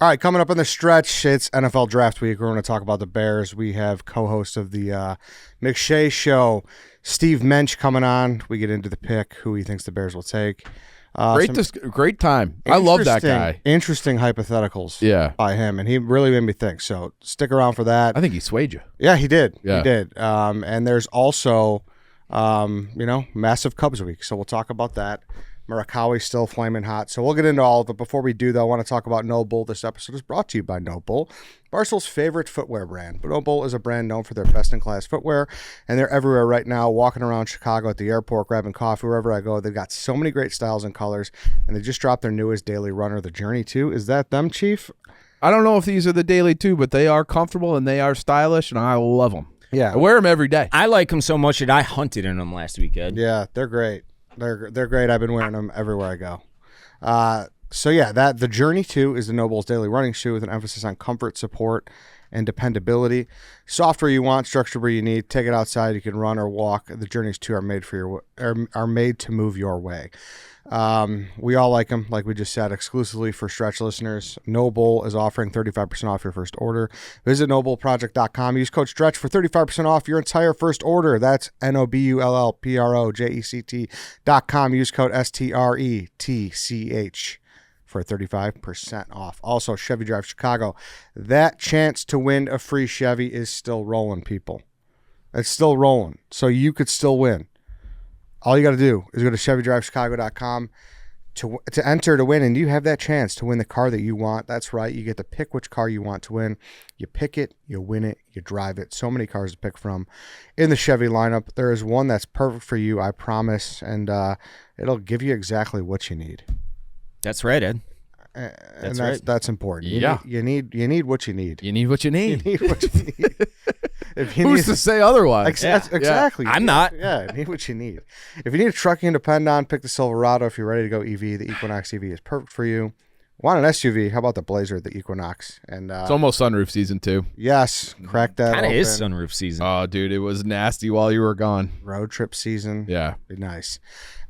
All right, coming up in the stretch, it's NFL Draft Week. We're going to talk about the Bears. We have co-host of the Mcshay Show, Steve Muench, coming on. We get into the pick, who he thinks the Bears will take. Great time. I love that guy. Interesting hypotheticals by him, and he really made me think. So stick around for that. I think he swayed you. Yeah, he did. Yeah. He did. And there's also, massive Cubs week. So we'll talk about that. Murakami's still flaming hot. So we'll get into all of it. Before we do, though, I want to talk about No Bull. This episode is brought to you by No Bull, Barstool's favorite footwear brand. But No Bull is a brand known for their best-in-class footwear, and they're everywhere right now, walking around Chicago at the airport, grabbing coffee, wherever I go. They've got so many great styles and colors, and they just dropped their newest daily runner, the Journey 2. Is that them, Chief? I don't know if these are the daily 2, but they are comfortable and they are stylish, and I love them. Yeah. I wear them every day. I like them so much that I hunted in them last weekend. Yeah, they're great. They're great. I've been wearing them everywhere I go. The Journey 2 is the No Bull's daily running shoe with an emphasis on comfort, support, and dependability. Soft where you want, structured where you need. Take it outside. You can run or walk. The Journeys 2 are made to move your way. We all like them, like we just said, exclusively for Stretch listeners. No Bull is offering 35% off your first order. Visit nobullproject.com. Use code STRETCH for 35% off your entire first order. That's NOBULLPROJECT.com. Use code STRETCH for 35% off. Also, Chevy Drive Chicago. That chance to win a free Chevy is still rolling, people. It's still rolling, so you could still win. All you got to do is go to ChevyDriveChicago.com to enter to win, and you have that chance to win the car that you want. That's right. You get to pick which car you want to win. You pick it, you win it, you drive it. So many cars to pick from in the Chevy lineup. There is one that's perfect for you, I promise, and it'll give you exactly what you need. That's right, Ed. That's important. You need what you need. You need what you need. You need what you need. Who's to say otherwise? Exactly. I'm not. Yeah, you need what you need. If you need a trucking to depend on, pick the Silverado. If you're ready to go EV, the Equinox EV is perfect for you. Want an SUV? How about the Blazer, the Equinox? And it's almost sunroof season too. Yes, crack that. Kind of is sunroof season. Oh, dude, it was nasty while you were gone. Road trip season. Yeah, be nice.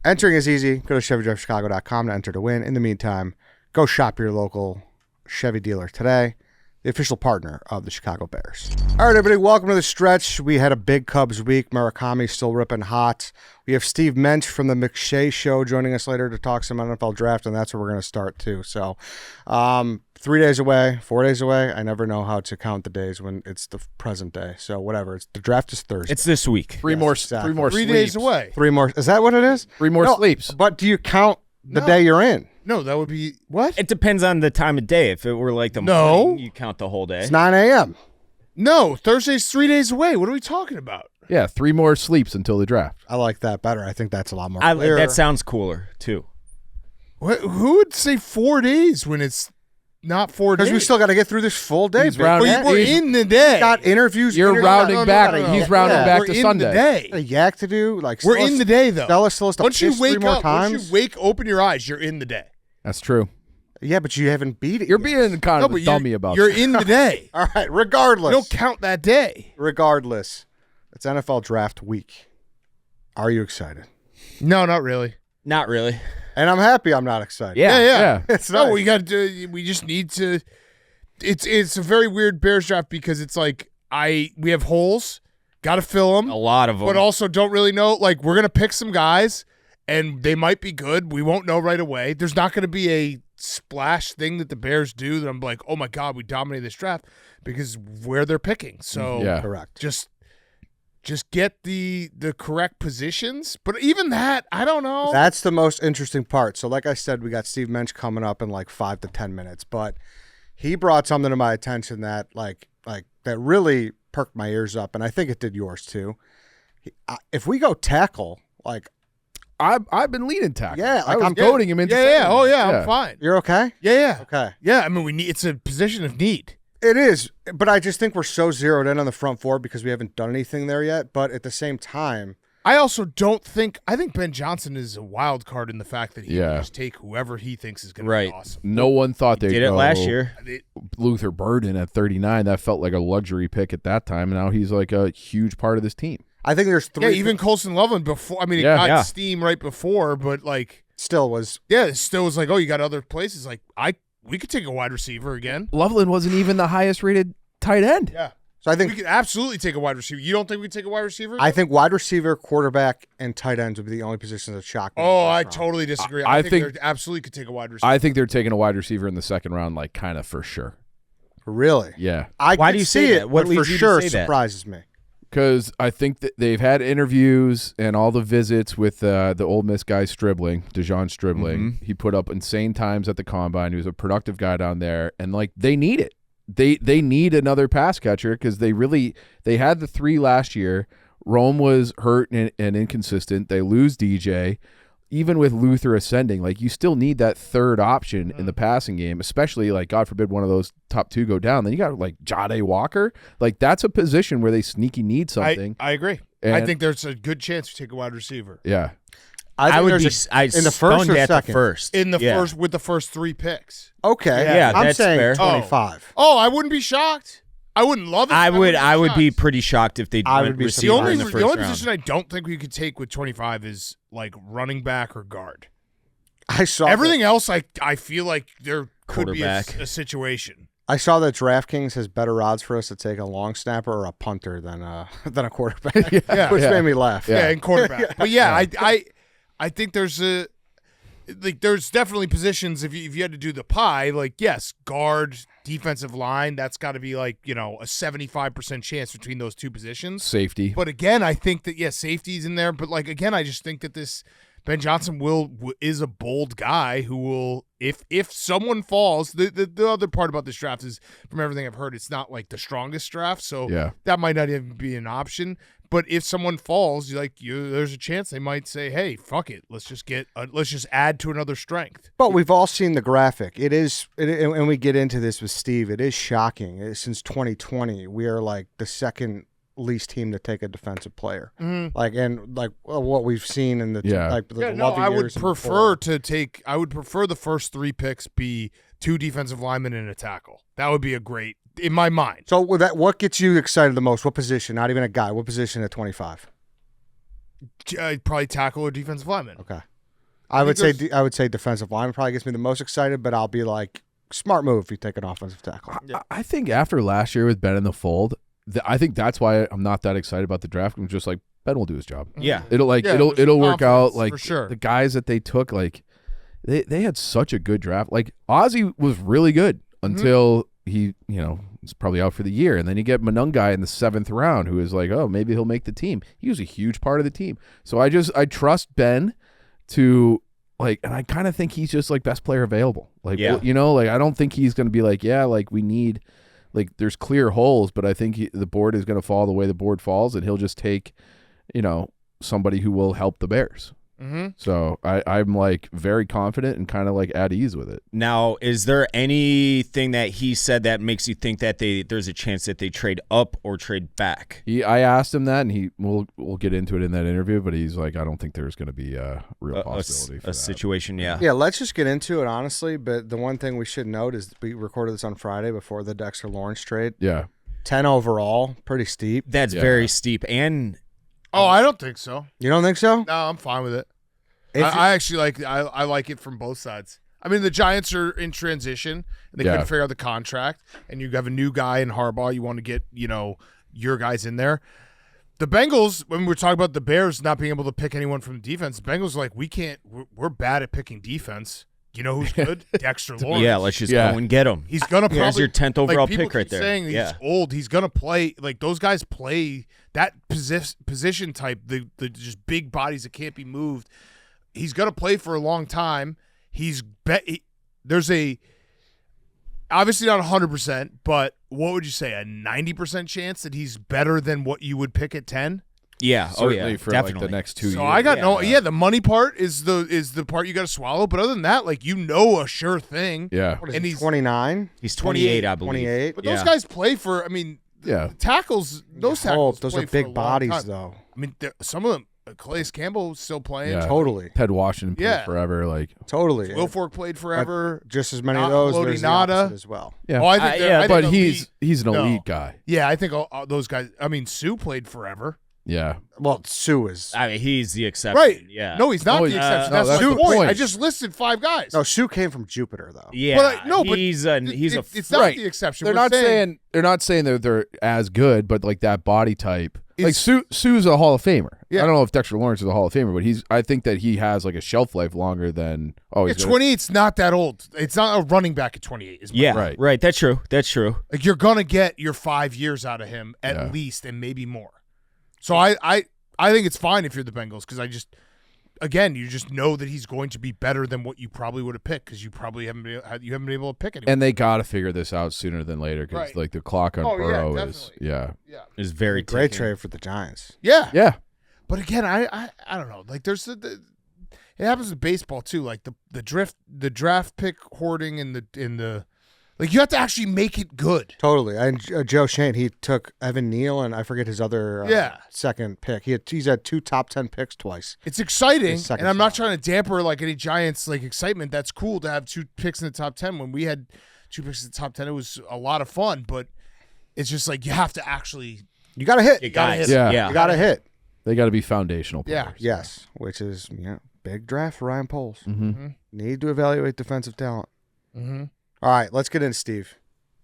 Entering is easy. Go to ChevyDriveChicago.com to enter to win. In the meantime, go shop your local Chevy dealer today, the official partner of the Chicago Bears. All right, everybody, welcome to the stretch. We had a big Cubs week. Murakami's still ripping hot. We have Steve Muench from the Mcshay Show joining us later to talk some NFL draft, and that's where we're going to start too. So 3 days away, 4 days away. I never know how to count the days when it's the present day. So whatever. The draft is Thursday. It's this week. Three more 3 sleeps. days away. 3 more. Is that what it is? 3 more sleeps. But do you count the day you're in? No, that would be what? It depends on the time of day. If it were like the morning, you count the whole day. It's 9 a.m. No, Thursday's 3 days away. What are we talking about? Yeah, 3 more sleeps until the draft. I like that better. I think that's a lot more clear. That sounds cooler, too. Who would say 4 days when it's not 4 days? Because we still got to get through this full day. We're in the day. Got interviews. You're rounding back. He's rounding back to Sunday. We're in the day. A yak to do. Like we're in the day, though. Once you wake up, open your eyes, you're in the day. That's true. Yeah, but you haven't beat it. You're being kind of a dummy about You're that. in the day. All right, regardless. You don't count that day. Regardless, it's NFL Draft Week. Are you excited? No, not really. Not really. And I'm happy I'm not excited. Yeah. It's no, nice. we just need to. It's a very weird Bears draft because it's like we have holes, got to fill them. A lot of them. But also don't really know. Like, we're going to pick some guys, and they might be good. We won't know right away. There's not going to be a splash thing that the Bears do that I'm like, oh, my God, we dominated this draft because where they're picking. So correct. Just get the correct positions. But even that, I don't know. That's the most interesting part. So like I said, we got Steve Muench coming up in like 5 to 10 minutes. But he brought something to my attention that that really perked my ears up, and I think it did yours too. If we go tackle, I've been leading tackle. Yeah, I'm goading him into I'm fine. You're okay? Yeah. Okay. Yeah, I mean, it's a position of need. It is, but I just think we're so zeroed in on the front four because we haven't done anything there yet. But at the same time, I also don't think – I think Ben Johnson is a wild card in the fact that he can just take whoever he thinks is going to be awesome. No one thought they'd did it last year. Luther Burden at 39. That felt like a luxury pick at that time. And now he's like a huge part of this team. I think there's 3. Yeah, even Colson Loveland before – I mean, it got steam right before, but like – still was. Yeah, it still was like, oh, you got other places. Like, we could take a wide receiver again. Loveland wasn't even the highest rated tight end. Yeah. So I We think could absolutely take a wide receiver. You don't think we could take a wide receiver? I think wide receiver, quarterback, and tight ends would be the only positions that shock me. Oh, I totally disagree. I I think- think they absolutely could take a wide receiver. I think they're taking a wide receiver in the second round, like kind of for sure. Really? Yeah. I Why could do you see say it, that? What but for leads you to sure say that? surprises me. Because I think that they've had interviews and all the visits with the Ole Miss guy DeJon Stribling. He put up insane times at the combine. He was a productive guy down there, and like they need it. They need another pass catcher because they had the 3 last year. Rome was hurt and inconsistent. They lose DJ. Even with Luther ascending, like you still need that third option in the passing game, especially like God forbid one of those top 2 go down. Then you got like Jade Walker. Like that's a position where they sneaky need something. I agree. And- I think there's a good chance we take a wide receiver Yeah. I think would there's be. I in the first stunned or at second? the first. in the Yeah. first with the first 3 picks. Okay. Yeah, I'm that's saying fair. 25. Oh, I wouldn't be shocked. I wouldn't love it. I would be shocked. pretty shocked if they I went would be receiver The only in the the first only round. position I don't think we could take with 25 is like running back or guard. I saw Everything else, I feel like there could be Quarterback. a situation. I saw that DraftKings has better odds for us to take a long snapper or a punter than a quarterback, Yeah. which Yeah. made me laugh. Yeah, and quarterback. But yeah, I think there's there's definitely positions if you had to do the pie, like yes, guard, defensive line, that's got to be like, a 75% chance between those 2 positions. Safety. But again, I think that safety's in there, but like again, I just think that this Ben Johnson is a bold guy who will if someone falls. The other part about this draft is from everything I've heard, it's not like the strongest draft, so Yeah. that might not even be an option. But if someone falls, there's a chance they might say, "Hey, fuck it, let's just add to another strength." But we've all seen the graphic. And we get into this with Steve. It is shocking. Since 2020, we are like the second least team to take a defensive player. What we've seen in the Yeah. the No, Lovie I would years and prefer before. I would prefer the first 3 picks be 2 defensive linemen and a tackle. That would be a great in my mind. So with that, what gets you excited the most? What position? Not even a guy. What position at 25? Probably tackle or defensive lineman. Okay. I would think say defensive line probably gets me the most excited, but I'll be like, smart move if you take an offensive tackle. I think after last year with Ben in the fold, I think that's why I'm not that excited about the draft. I'm just like, Ben will do his job. Yeah. It'll there's it'll work out. confidence, Like for sure. the guys that they took, like they had such a good draft. Like Ozzie was really good until he, was probably out for the year. And then you get Monungai in the 7th round, who is like, oh, maybe he'll make the team. He was a huge part of the team. So I trust Ben to like, and I kind of think he's just like best player available. Like, Yeah. like I don't think he's going to be like, yeah, like we need, like there's clear holes, but I think the board is going to fall the way the board falls, and he'll just take, somebody who will help the Bears. Mm-hmm. So I'm like very confident and kind of like at ease with it. Now, is there anything that he said that makes you think that there's a chance that they trade up or trade back? I asked him that, and we'll get into it in that interview, but he's like, I don't think there's going to be a real possibility for a that. situation. Yeah. Yeah, let's just get into it, honestly. But the one thing we should note is we recorded this on Friday before the Dexter Lawrence trade. Yeah. 10 overall, pretty steep. That's very steep. And Oh, I don't think so. You don't think so? No, I'm fine with it. If I actually I like it from both sides. I mean, the Giants are in transition, and they couldn't figure out the contract, and you have a new guy in Harbaugh. You want to get, your guys in there. The Bengals, when we're talking about the Bears not being able to pick anyone from the defense, the Bengals are like, we're bad at picking defense. You know who's good? Dexter Lawrence. yeah, let's just go and get him. He's gonna probably. There's your 10th overall people pick right keep there. Saying he's old. He's gonna play like those guys play that position type. The just big bodies that can't be moved. He's gonna play for a long time. There's a obviously not 100%, but what would you say, a 90% chance that he's better than what you would pick at 10? Yeah. Certainly for like the next 2 years. So I got the money part is the part you got to swallow, but other than that, like a sure thing. Yeah. What is And he, he's 29? He's 28, I believe. 28? But those guys play for. I mean, Yeah. tackles. Those tackles. Those play are for a big long bodies, time. though. I mean, some of them. Calais Campbell's still playing. Yeah. Totally. Ted Washington played forever. Like, Totally. Wilfork played forever. Just as many of those, there's the Lodi opposite as well. yeah. Oh, I think. I think but elite- he's an no. elite guy. Yeah, I think all those guys. I mean, Sue played forever. Yeah. Well, Sue is. I mean, he's the exception. Right. Yeah. No, he's not No, the exception. no, that's that's the the point. point. I just listed 5 guys. No, Sue came from Jupiter, though. Yeah. But he's a. It's not Right. the exception. They're We're not saying they're not saying that they're as good, but like that body type. Like Sue's a Hall of Famer. Yeah. I don't know if Dexter Lawrence is a Hall of Famer, but I think that he has like a shelf life longer than Yeah, 28's not that old. It's not a running back at 28. Is my Yeah. point. Right. That's true. That's true. Like you're gonna get your 5 years out of him at least, and maybe more. So I think it's fine if you're the Bengals because you just know that he's going to be better than what you probably would have picked because you probably haven't been able to pick anyone. And they got to figure this out sooner than later because Right. like the clock on Burrow is Is very Great ticking. trade for the Giants. Yeah. But again, I don't know. Like there's it happens with baseball too. Like the draft pick hoarding and the like you have to actually make it good. Totally. And Joe Shane, he took Evan Neal and I forget his other second pick. He's had 2 top 10 picks twice. It's exciting, His second and I'm not spot. trying to damper like any Giants like excitement. That's cool to have 2 picks in the top 10. When we had 2 picks in the top 10, it was a lot of fun. But it's just like you have to actually. You got to hit. You gotta hit. Yeah. Yeah. You got to hit. They got to be foundational players. Yeah. Yes, which is big draft for Ryan Poles. Mm-hmm. Need to evaluate defensive talent. Mm-hmm. All right, let's get in, Steve.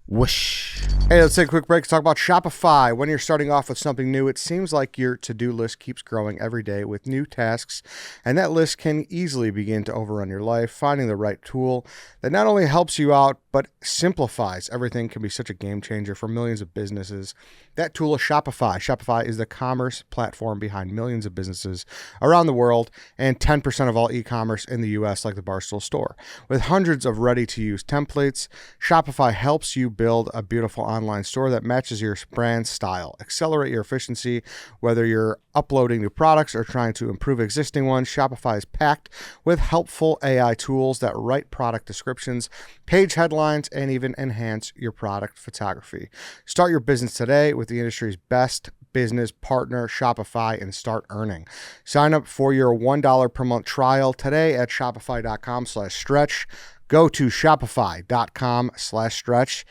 Whoosh. Hey, let's take a quick break to talk about Shopify. When you're starting off with something new, it seems like your to-do list keeps growing every day with new tasks, and that list can easily begin to overrun your life. Finding the right tool that not only helps you out, but simplifies everything can be such a game changer for millions of businesses. That tool is Shopify. Shopify is the commerce platform behind millions of businesses around the world and 10% of all e-commerce in the U.S., like the Barstool store. With hundreds of ready-to-use templates, Shopify helps you build a beautiful online store that matches your brand style. Accelerate your efficiency, whether you're uploading new products or trying to improve existing ones. Shopify is packed with helpful AI tools that write product descriptions, page headlines, and even enhance your product photography. Start your business today with the industry's best business partner, Shopify, and start earning. Sign up for your $1 per month trial today at shopify.com/stretch. Go to shopify.com/stretch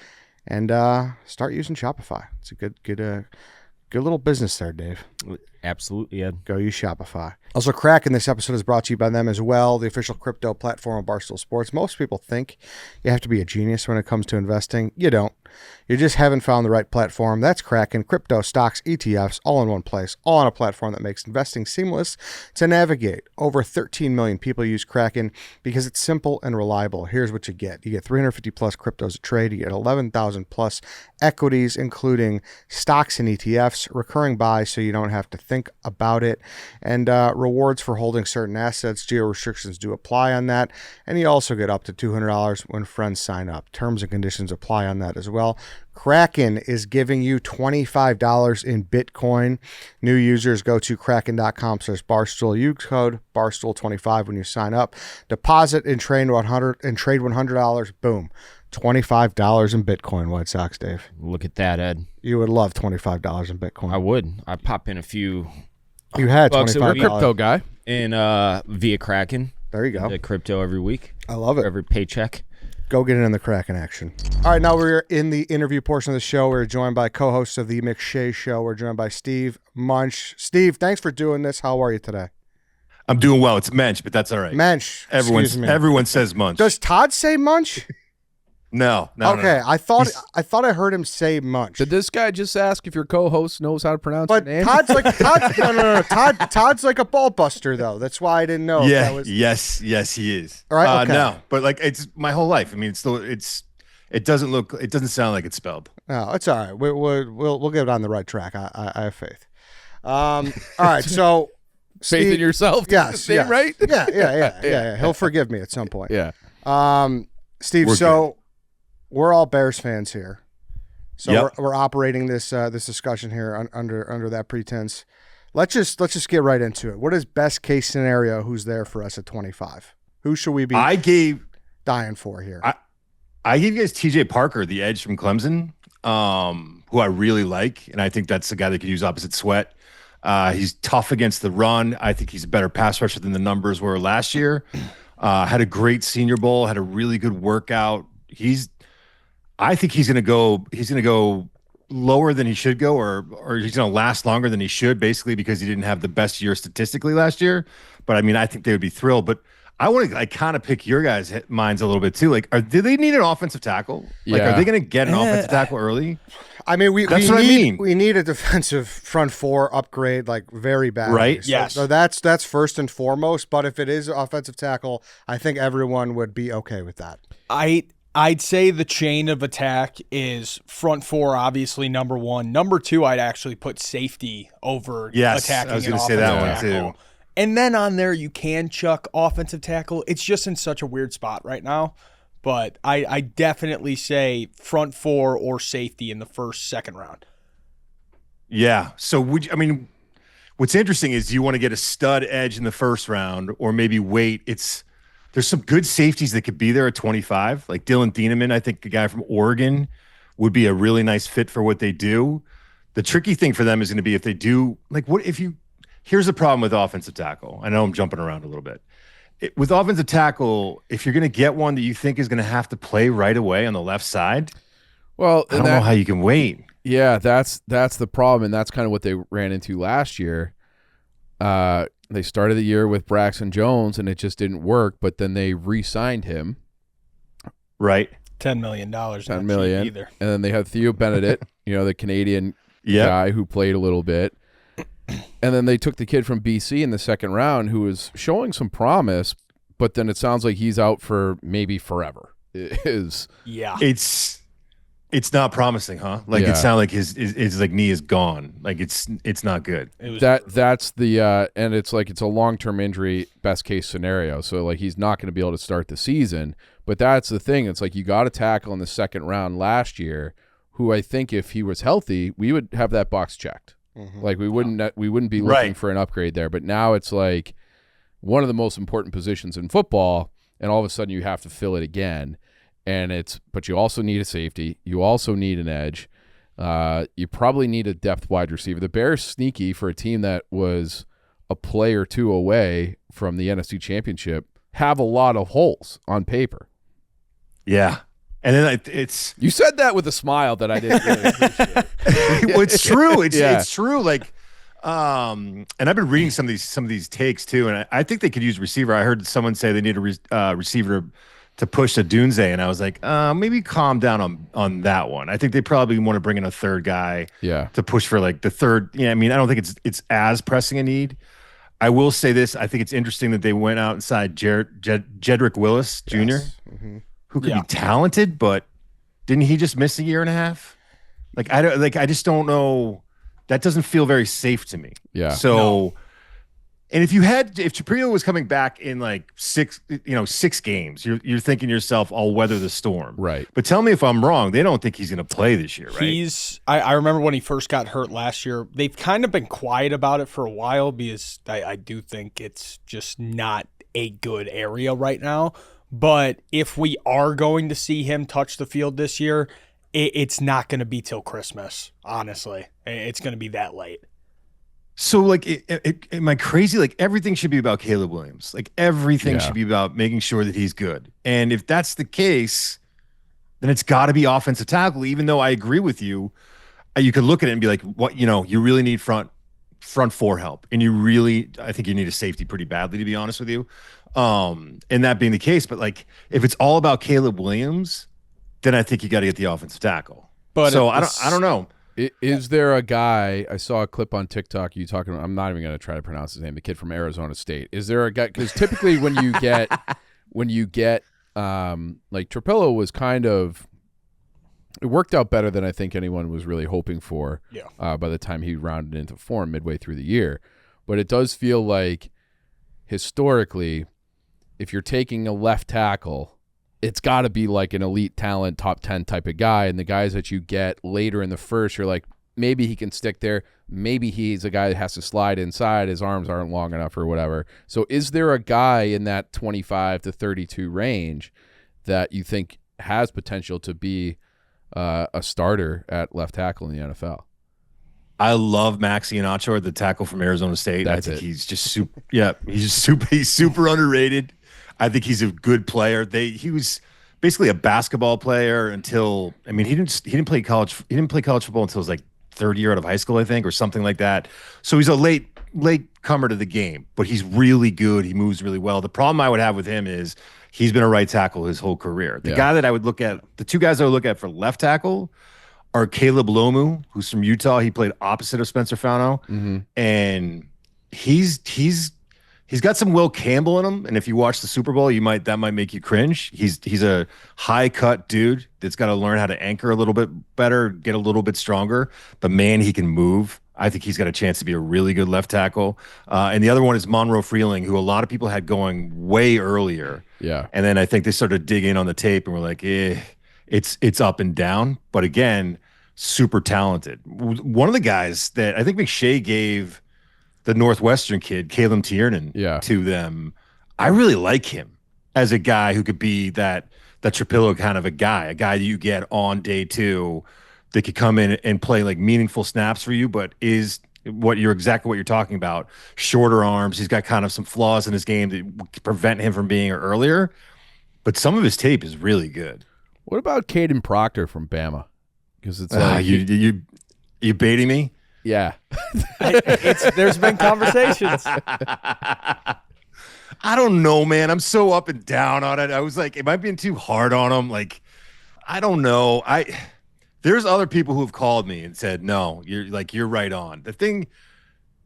and start using Shopify. It's a good little business there, Dave. Absolutely, yeah. Go use Shopify. Also, Kraken, this episode is brought to you by them as well, the official crypto platform of Barstool Sports. Most people think you have to be a genius when it comes to investing. You don't. You just haven't found the right platform. That's Kraken. Crypto, stocks, ETFs, all in one place, all on a platform that makes investing seamless to navigate. Over 13 million people use Kraken because it's simple and reliable. Here's what you get. You get 350 plus cryptos a trade. You get 11,000 plus equities, including stocks and ETFs, recurring buys so you don't have to think about it, and rewards for holding certain assets. Geo restrictions do apply on that, and you also get up to $200 when friends sign up. Terms and conditions apply on that as well. Kraken is giving you $25 in Bitcoin. New users go to kraken.com/barstool. Use code barstool25 when you sign up. Deposit and trade $100. Boom. $25 in Bitcoin, White Sox, Dave. Look at that, Ed. You would love $25 in Bitcoin. I would. I pop in a few You had bucks a $25. week. Crypto guy. in via Kraken. There you go. The crypto every week, I love it. every paycheck. Go get it in the Kraken action. All right, now we're in the interview portion of the show. We're joined by co-hosts of the Mcshay Show. We're joined by Steve Muench. Steve, thanks for doing this. How are you today? I'm doing well. It's Mench, but that's all right. Mench. Everyone says Munch. Does Todd say Munch? No. Okay, no. I thought I heard him say Munch. Did this guy just ask if your co-host knows how to pronounce But your name? Todd's like no. Todd's like a ball buster though. That's why I didn't know. If that was... Yes, he is. All right, okay. No, but like it's my whole life. I mean, it doesn't sound like it's spelled. No, it's all right. We'll get it on the right track. I have faith. All right, so Faith in yourself. Yes, Name yes. right? Yeah. He'll forgive me at some point. Yeah. Steve, We're we're all Bears fans here, so Yep. we're operating this discussion here under that pretense. Let's just get right into it. What is best case scenario? Who's there for us at 25? Who should we be dying for here? I gave you guys TJ Parker, the edge from Clemson, who I really like, and I think that's the guy that could use opposite Sweat. He's tough against the run. I think he's a better pass rusher than the numbers were last year. Had a great Senior Bowl. Had a really good workout. I think he's gonna go lower than he should go, or he's going to last longer than he should, basically because he didn't have the best year statistically last year. But I mean, I think they would be thrilled. But I want to kind of pick your guys' minds a little bit too. Like, do they need an offensive tackle? Like, are they going to get an offensive tackle early? I mean, we mean. We need a defensive front four upgrade, like very badly. Right. Yes. So that's first and foremost. But if it is offensive tackle, I think everyone would be okay with that. I'd say the chain of attack is front four, obviously number one. Number two, I'd actually put safety over attacking. I was going to say that one too. And then on there, you can chuck offensive tackle. It's just in such a weird spot right now. But I definitely say front four or safety in the first, second round. Yeah. So what's interesting is, do you want to get a stud edge in the first round, or maybe wait? There's some good safeties that could be there at 25. Like Dylan Thieneman, I think, a guy from Oregon, would be a really nice fit for what they do. The tricky thing for them is going to be if they do, like, here's the problem with offensive tackle. I know I'm jumping around a little bit. With offensive tackle, if you're going to get one that you think is going to have to play right away on the left side, well, I don't know how you can wait. Yeah, that's the problem, and that's kind of what they ran into last year. They started the year with Braxton Jones, and it just didn't work. But then they re-signed him, right? $10 million. $10 million. Either. And then they had Theo Benedict, the Canadian guy who played a little bit. And then they took the kid from BC in the second round who was showing some promise, but then it sounds like he's out for maybe forever. It's not promising, huh? Like it sounds like his like knee is gone. Like it's not good. That's the and it's like it's a long-term injury, best case scenario. So like he's not going to be able to start the season. But that's the thing. It's like you got a tackle in the second round last year, who I think if he was healthy, we would have that box checked. Mm-hmm. Like we wouldn't be looking for an upgrade there. But now it's like one of the most important positions in football, and all of a sudden you have to fill it again. But you also need a safety. You also need an edge. You probably need a depth wide receiver. The Bears, sneaky for a team that was a play or two away from the NFC Championship, have a lot of holes on paper. Yeah. And then it's you said that with a smile that I didn't really appreciate. Well, it's true. It's true. Like, and I've been reading some of these takes too, and I think they could use receiver. I heard someone say they need a receiver to push a Dunze, and I was like, maybe calm down on that one. I think they probably want to bring in a third guy, to push for like the third. Yeah, I mean, I don't think it's as pressing a need. I will say this: I think it's interesting that they went outside Jedrick Willis Jr., who could be talented, but didn't he just miss a year and a half? I just don't know. That doesn't feel very safe to me. Yeah. So. No. And if Shapiro was coming back in like 6 games, you're thinking to yourself, I'll weather the storm. Right. But tell me if I'm wrong. They don't think he's going to play this year, right? I remember when he first got hurt last year, they've kind of been quiet about it for a while because I do think it's just not a good area right now. But if we are going to see him touch the field this year, it's not going to be till Christmas, honestly. It's going to be that late. So, like, am I crazy? Like, everything should be about Caleb Williams. Like, everything should be about making sure that he's good. And if that's the case, then it's got to be offensive tackle. Even though I agree with you, you could look at it and be like, "What? You really need front four help, and I think you need a safety pretty badly, to be honest with you." And that being the case, but like, if it's all about Caleb Williams, then I think you got to get the offensive tackle. But so I don't know. Is there a guy, I saw a clip on TikTok you talking about, I'm not even going to try to pronounce his name, the kid from Arizona State. Is there a guy, because typically when you get like Trapello was kind of, it worked out better than I think anyone was really hoping for by the time he rounded into form midway through the year. But it does feel like historically, if you're taking a left tackle, it's got to be like an elite talent, top 10 type of guy. And the guys that you get later in the first, you're like, maybe he can stick there. Maybe he's a guy that has to slide inside. His arms aren't long enough or whatever. So is there a guy in that 25 to 32 range that you think has potential to be a starter at left tackle in the NFL? I love Mcshay Show, the tackle from Arizona State. I think he's just super. Yeah, he's super underrated. I think he's a good player. He was basically a basketball player until, I mean, he didn't play college football until his like third year out of high school, I think, or something like that. So he's a late comer to the game, but he's really good. He moves really well. The problem I would have with him is he's been a right tackle his whole career. The guy that I would look at, the two guys I would look at for left tackle are Caleb Lomu, who's from Utah. He played opposite of Spencer Fauno, and he's got some Will Campbell in him. And if you watch the Super Bowl, that might make you cringe. He's a high cut dude that's got to learn how to anchor a little bit better, get a little bit stronger. But man, he can move. I think he's got a chance to be a really good left tackle. And the other one is Monroe Freeling, who a lot of people had going way earlier. Yeah. And then I think they started to dig in on the tape and were like, it's up and down. But again, super talented. One of the guys that I think McShay gave the Northwestern kid, Caleb Tiernan, to them, I really like him as a guy who could be that Trapillo kind of a guy that you get on day two that could come in and play like meaningful snaps for you, but is exactly what you're talking about. Shorter arms. He's got kind of some flaws in his game that prevent him from being earlier, but some of his tape is really good. What about Caden Proctor from Bama? Because it's like you baiting me? Yeah. There's been conversations. I don't know, man. I'm so up and down on it. I was like, am I being too hard on him? Like, I don't know. There's other people who have called me and said, no, you're right on. The thing,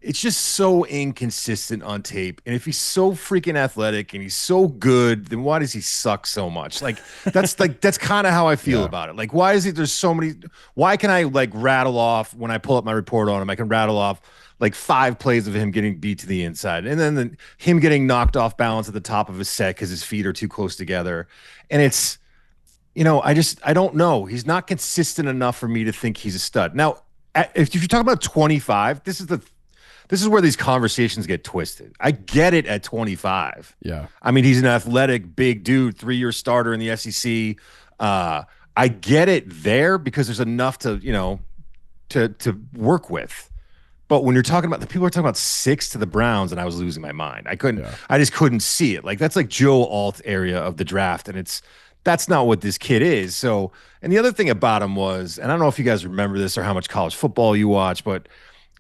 it's just so inconsistent on tape. And if he's so freaking athletic and he's so good, then why does he suck so much? That's kind of how I feel about it. Like, why is it there's so many, why can I like rattle off when I pull up my report on him, I can rattle off like 5 plays of him getting beat to the inside and then him getting knocked off balance at the top of his set because his feet are too close together. And it's, I don't know. He's not consistent enough for me to think he's a stud. Now, if you talk about 25, this is where these conversations get twisted. I get it at 25. Yeah. I mean, he's an athletic, big dude, 3-year starter in the SEC. I get it there because there's enough to work with. But when you're talking about, the people are talking about 6 to the Browns, and I was losing my mind. I just couldn't see it. Like, that's like Joe Alt area of the draft, and that's not what this kid is. So, and the other thing about him was, and I don't know if you guys remember this or how much college football you watch, but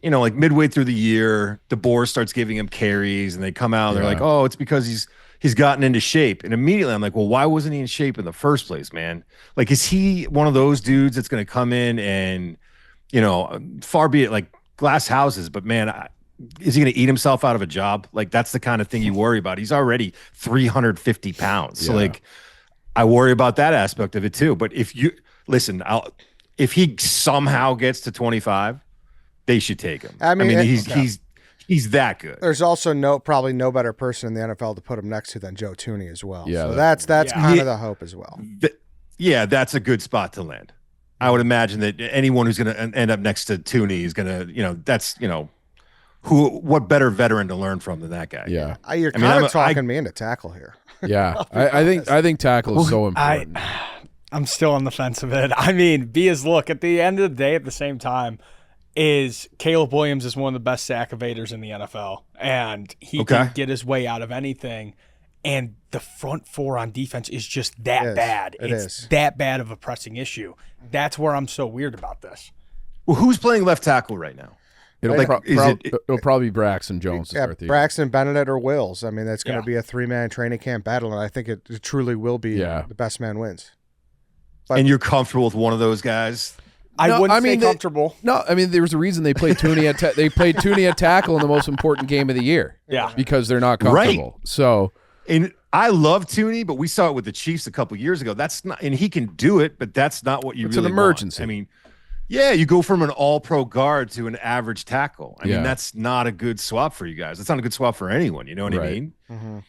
like midway through the year, DeBoer starts giving him carries, and they come out and they're like, oh, it's because he's gotten into shape. And immediately I'm like, well, why wasn't he in shape in the first place, man? Like, is he one of those dudes that's going to come in and, far be it like glass houses, but man, is he going to eat himself out of a job? Like, that's the kind of thing you worry about. He's already 350 pounds. So like, I worry about that aspect of it too. But if if he somehow gets to 25, they should take him. I mean he's that good. There's also probably no better person in the NFL to put him next to than Joe Thuney as well. Yeah, so that's kind of the hope as well. That's a good spot to land. I would imagine that anyone who's going to end up next to Thuney is going to, what better veteran to learn from than that guy? Yeah. You're kind of talking me into tackle here. Yeah. I think tackle is so important. I'm still on the fence of it. I mean, look, at the end of the day, at the same time, Caleb Williams is one of the best sack evaders in the NFL, and he can get his way out of anything. And the front four on defense is just that bad. It's that bad of a pressing issue. That's where I'm so weird about this. Well, who's playing left tackle right now? It'll probably be Braxton Jones. Braxton, Bennett, or Wills. I mean, that's going to be a 3-man training camp battle, and I think it truly will be the best man wins. But, and you're comfortable with one of those guys? I wouldn't say comfortable. There was a reason they played Thuney at tackle in the most important game of the year. Yeah, because they're not comfortable. Right. So, and I love Thuney, but we saw it with the Chiefs a couple years ago. That's not, and he can do it, but that's not what you. It's really an emergency. Want. I mean, you go from an all-pro guard to an average tackle. I mean, that's not a good swap for you guys. It's not a good swap for anyone. You know what I mean? Mm-hmm.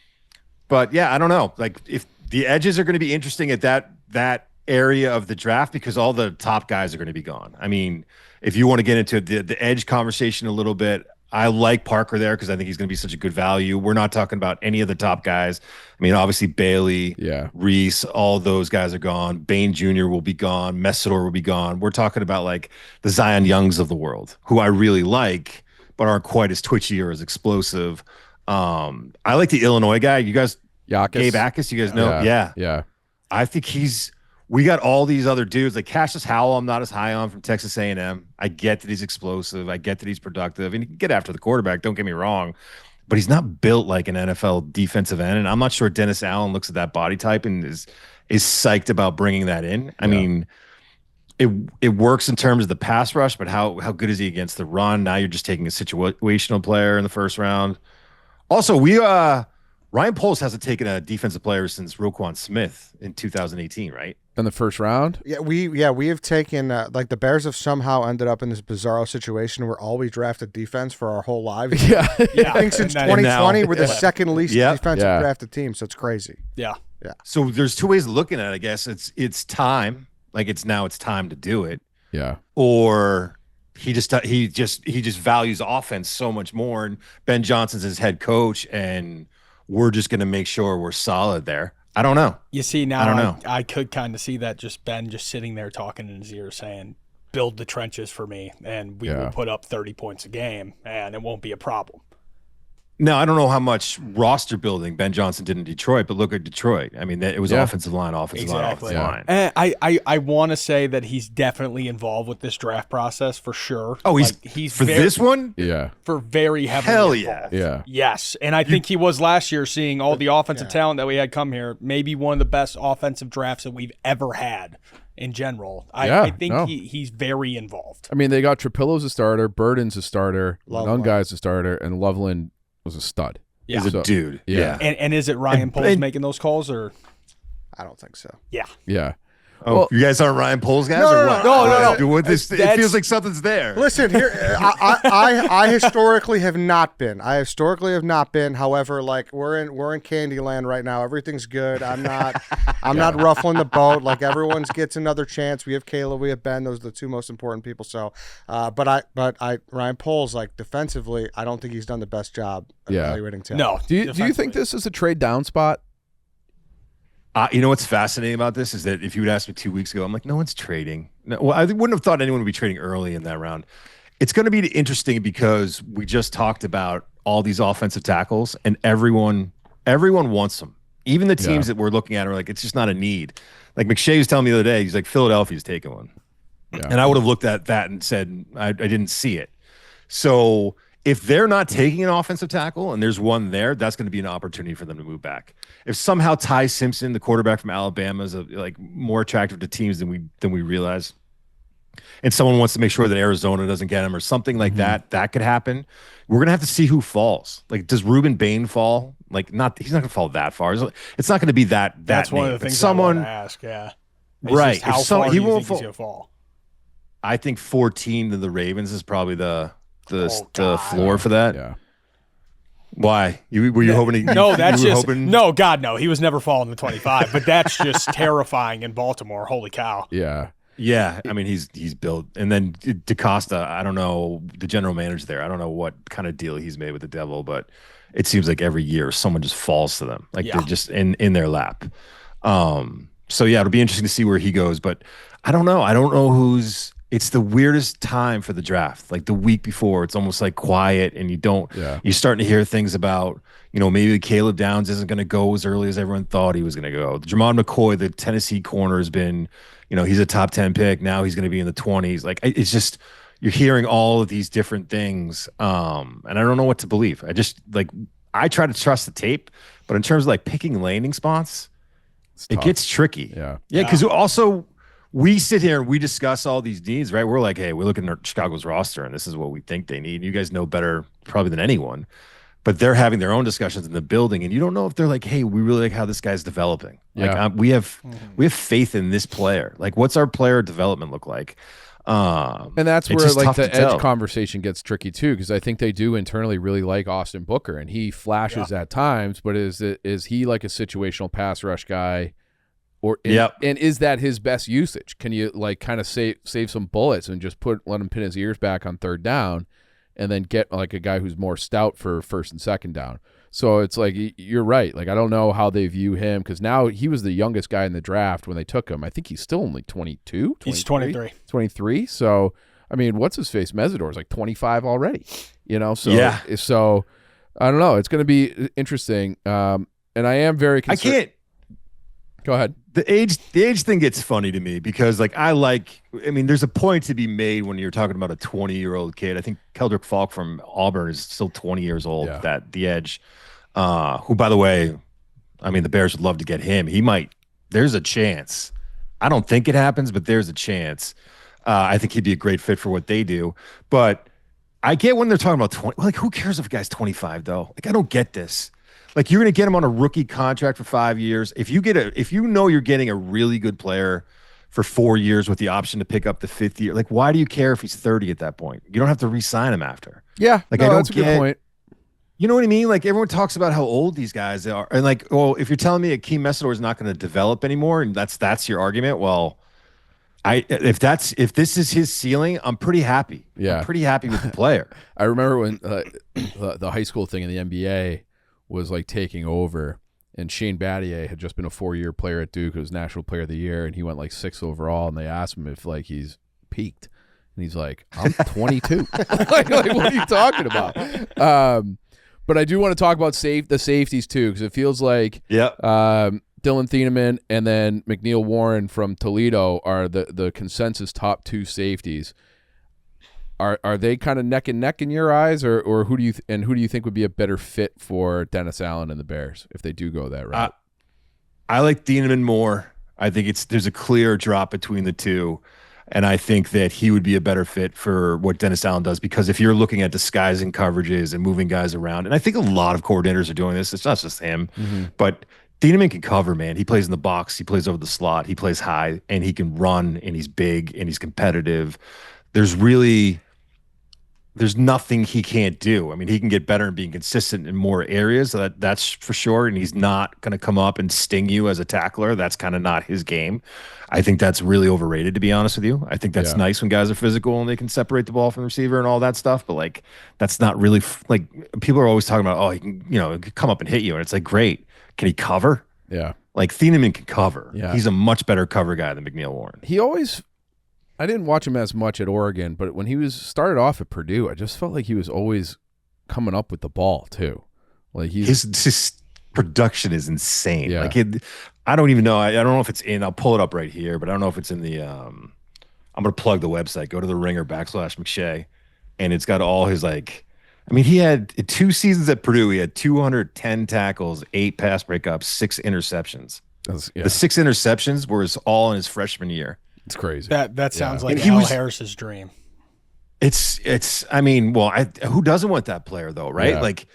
But I don't know. Like, if the edges are going to be interesting at that area of the draft, because all the top guys are going to be gone. I mean, if you want to get into the edge conversation a little bit, I like Parker there because I think he's going to be such a good value. We're not talking about any of the top guys. I mean, obviously Bailey, Reese, all those guys are gone. Bain Jr. will be gone. Messidor will be gone. We're talking about like the Zion Youngs of the world, who I really like, but aren't quite as twitchy or as explosive. I like the Illinois guy. You guys, Yakis. Gabe Akis, you guys know? Yeah. I think we got all these other dudes like Cassius Howell. I'm not as high on from Texas A&M. I get that he's explosive. I get that he's productive, and he can get after the quarterback. Don't get me wrong, but he's not built like an NFL defensive end. And I'm not sure Dennis Allen looks at that body type and is psyched about bringing that in. I mean, it works in terms of the pass rush, but how good is he against the run? Now you're just taking a situational player in the first round. Also, Ryan Poles hasn't taken a defensive player since Roquan Smith in 2018, right? In the first round? Yeah, we have taken like the Bears have somehow ended up in this bizarro situation where all we drafted defense for our whole lives. Yeah. I think since 2020 we're the second least defensive drafted team, so it's crazy. Yeah. So there's two ways of looking at it, I guess. It's time, like it's time to do it. Yeah. Or he just values offense so much more, and Ben Johnson's his head coach, and we're just going to make sure we're solid there. I don't know. You see, now I don't know. I could kind of see that just Ben just sitting there talking in his ear saying, build the trenches for me, and we will put up 30 points a game, and it won't be a problem. No, I don't know how much roster building Ben Johnson did in Detroit, but look at Detroit. I mean, it was offensive line. And I want to say that he's definitely involved with this draft process for sure. Oh, he's for this one? Yeah. For very heavily involved. Yeah. Yes, and I think he was last year, seeing all the offensive talent that we had come here, maybe one of the best offensive drafts that we've ever had in general. I think he's very involved. I mean, they got Trapillo's a starter, Burden's a starter, Nunguy's a starter, and Loveland was a stud. He's a dude. Yeah. And is it Ryan Poles making those calls, or? I don't think so. Yeah. Yeah. Oh, well, you guys aren't Ryan Poles guys, No, or no, what? no. It feels like something's there. Listen, here, I historically have not been. However, like we're in Candyland right now. Everything's good. I'm not ruffling the boat. Like everyone gets another chance. We have Caleb, we have Ben. Those are the two most important people. So, Ryan Poles, like defensively, I don't think he's done the best job evaluating talent. No. Do you think this is a trade down spot? You know what's fascinating about this is that if you would ask me 2 weeks ago, I'm like, no one's trading. No, well, I wouldn't have thought anyone would be trading early in that round. It's going to be interesting because we just talked about all these offensive tackles, and everyone wants them. Even the teams that we're looking at are like, it's just not a need. Like Mcshay was telling me the other day, he's like, Philadelphia's taking one. Yeah. And I would have looked at that and said, I didn't see it. So if they're not taking an offensive tackle and there's one there, that's going to be an opportunity for them to move back. If somehow Ty Simpson, the quarterback from Alabama, is like more attractive to teams than we realize, and someone wants to make sure that Arizona doesn't get him or something like that could happen. We're gonna have to see who falls. Like, does Ruben Bain fall? Like, he's not gonna fall that far. It's not gonna be that. That's one of the things I want to ask. Yeah, right. How far he won't fall. I think 14 to the Ravens is probably the floor for that. Yeah. Why? Were you hoping? No, that's just no. God, no. He was never falling to 25. But that's just terrifying in Baltimore. Holy cow. Yeah. Yeah. I mean, he's built, and then DaCosta. I don't know the general manager there. I don't know what kind of deal he's made with the Devil, but it seems like every year someone just falls to them, like they're just in their lap. So yeah, it'll be interesting to see where he goes, but I don't know. I don't know who's. It's the weirdest time for the draft. Like the week before, it's almost like quiet, and you're starting to hear things about, maybe Caleb Downs isn't going to go as early as everyone thought he was going to go. Jermon McCoy, the Tennessee corner, has been, he's a top 10 pick. Now he's going to be in the 20s. Like, it's just, you're hearing all of these different things. And I don't know what to believe. I try to trust the tape, but in terms of like picking landing spots, it gets tricky. Yeah. Yeah. Cause also, we sit here and we discuss all these needs, right? We're like, hey, we're looking at Chicago's roster and this is what we think they need. You guys know better probably than anyone, but they're having their own discussions in the building, and you don't know if they're like, hey, we really like how this guy's developing. Yeah. Like we have faith in this player. Like, what's our player development look like? And that's where like the edge conversation gets tricky too, because I think they do internally really like Austin Booker, and he flashes at times, but is he like a situational pass rush guy? And is that his best usage? Can you like kind of save some bullets and just let him pin his ears back on third down, and then get like a guy who's more stout for first and second down? So it's like, you're right. Like, I don't know how they view him, because now he was the youngest guy in the draft when they took him. I think he's still only 22. He's 23. 23. So I mean, what's his face? Mesidor's like 25 already. So So I don't know. It's going to be interesting. And I am very concerned. Go ahead. The age thing gets funny to me because I mean, there's a point to be made when you're talking about a 20-year-old kid. I think Keldrick Falk from Auburn is still 20 years old. Yeah. That the edge, who by the way, I mean the Bears would love to get him. There's a chance. I don't think it happens, but there's a chance. I think he'd be a great fit for what they do. But I get when they're talking about 20. Like, who cares if a guy's 25 though? Like, I don't get this. Like, you're going to get him on a rookie contract for 5 years. If you know you're getting a really good player for 4 years with the option to pick up the 5th year, like, why do you care if he's 30 at that point? You don't have to re-sign him after. Yeah, like, no, that's a good point. You know what I mean? Like, everyone talks about how old these guys are, and like, well, if you're telling me Akeem Messidor is not going to develop anymore, and that's your argument, well, if this is his ceiling, I'm pretty happy. Yeah, I'm pretty happy with the player. I remember when the high school thing in the NBA was like taking over, and Shane Battier had just been a 4-year player at Duke. It was National Player of the Year, and he went like 6th overall. And they asked him if like he's peaked, and he's like, "I'm 22." like, what are you talking about? But I do want to talk about the safeties too, because it feels like Dylan Thieneman and then McNeil Warren from Toledo are the consensus top 2 safeties. Are they kind of neck and neck in your eyes, or who do you think would be a better fit for Dennis Allen and the Bears if they do go that route? I like Thieneman more. I think there's a clear drop between the two, and I think that he would be a better fit for what Dennis Allen does, because if you're looking at disguising coverages and moving guys around, and I think a lot of coordinators are doing this. It's not just him, but Thieneman can cover, man. He plays in the box. He plays over the slot. He plays high, and he can run, and he's big, and he's competitive. There's nothing he can't do. I mean, he can get better and being consistent in more areas. That's for sure. And he's not going to come up and sting you as a tackler. That's kind of not his game. I think that's really overrated, to be honest with you. I think that's nice when guys are physical and they can separate the ball from the receiver and all that stuff. But like, that's not really like, people are always talking about, oh, he can, he can come up and hit you. And it's like, great. Can he cover? Yeah. Like, Thieneman can cover. Yeah. He's a much better cover guy than McNeil Warren. I didn't watch him as much at Oregon, but when he started off at Purdue, I just felt like he was always coming up with the ball too. Like his production is insane. Yeah. Like I don't even know. I don't know if it's in. I'll pull it up right here, but I don't know if it's in the. I'm gonna plug the website. Go to the Ringer /Mcshay, and it's got all his like. I mean, he had 2 seasons at Purdue. He had 210 tackles, 8 pass breakups, 6 interceptions. The 6 interceptions were all in his freshman year. It's crazy. That sounds like Al Harris's dream. It's I mean, well, who doesn't want that player though, right? Yeah. Like,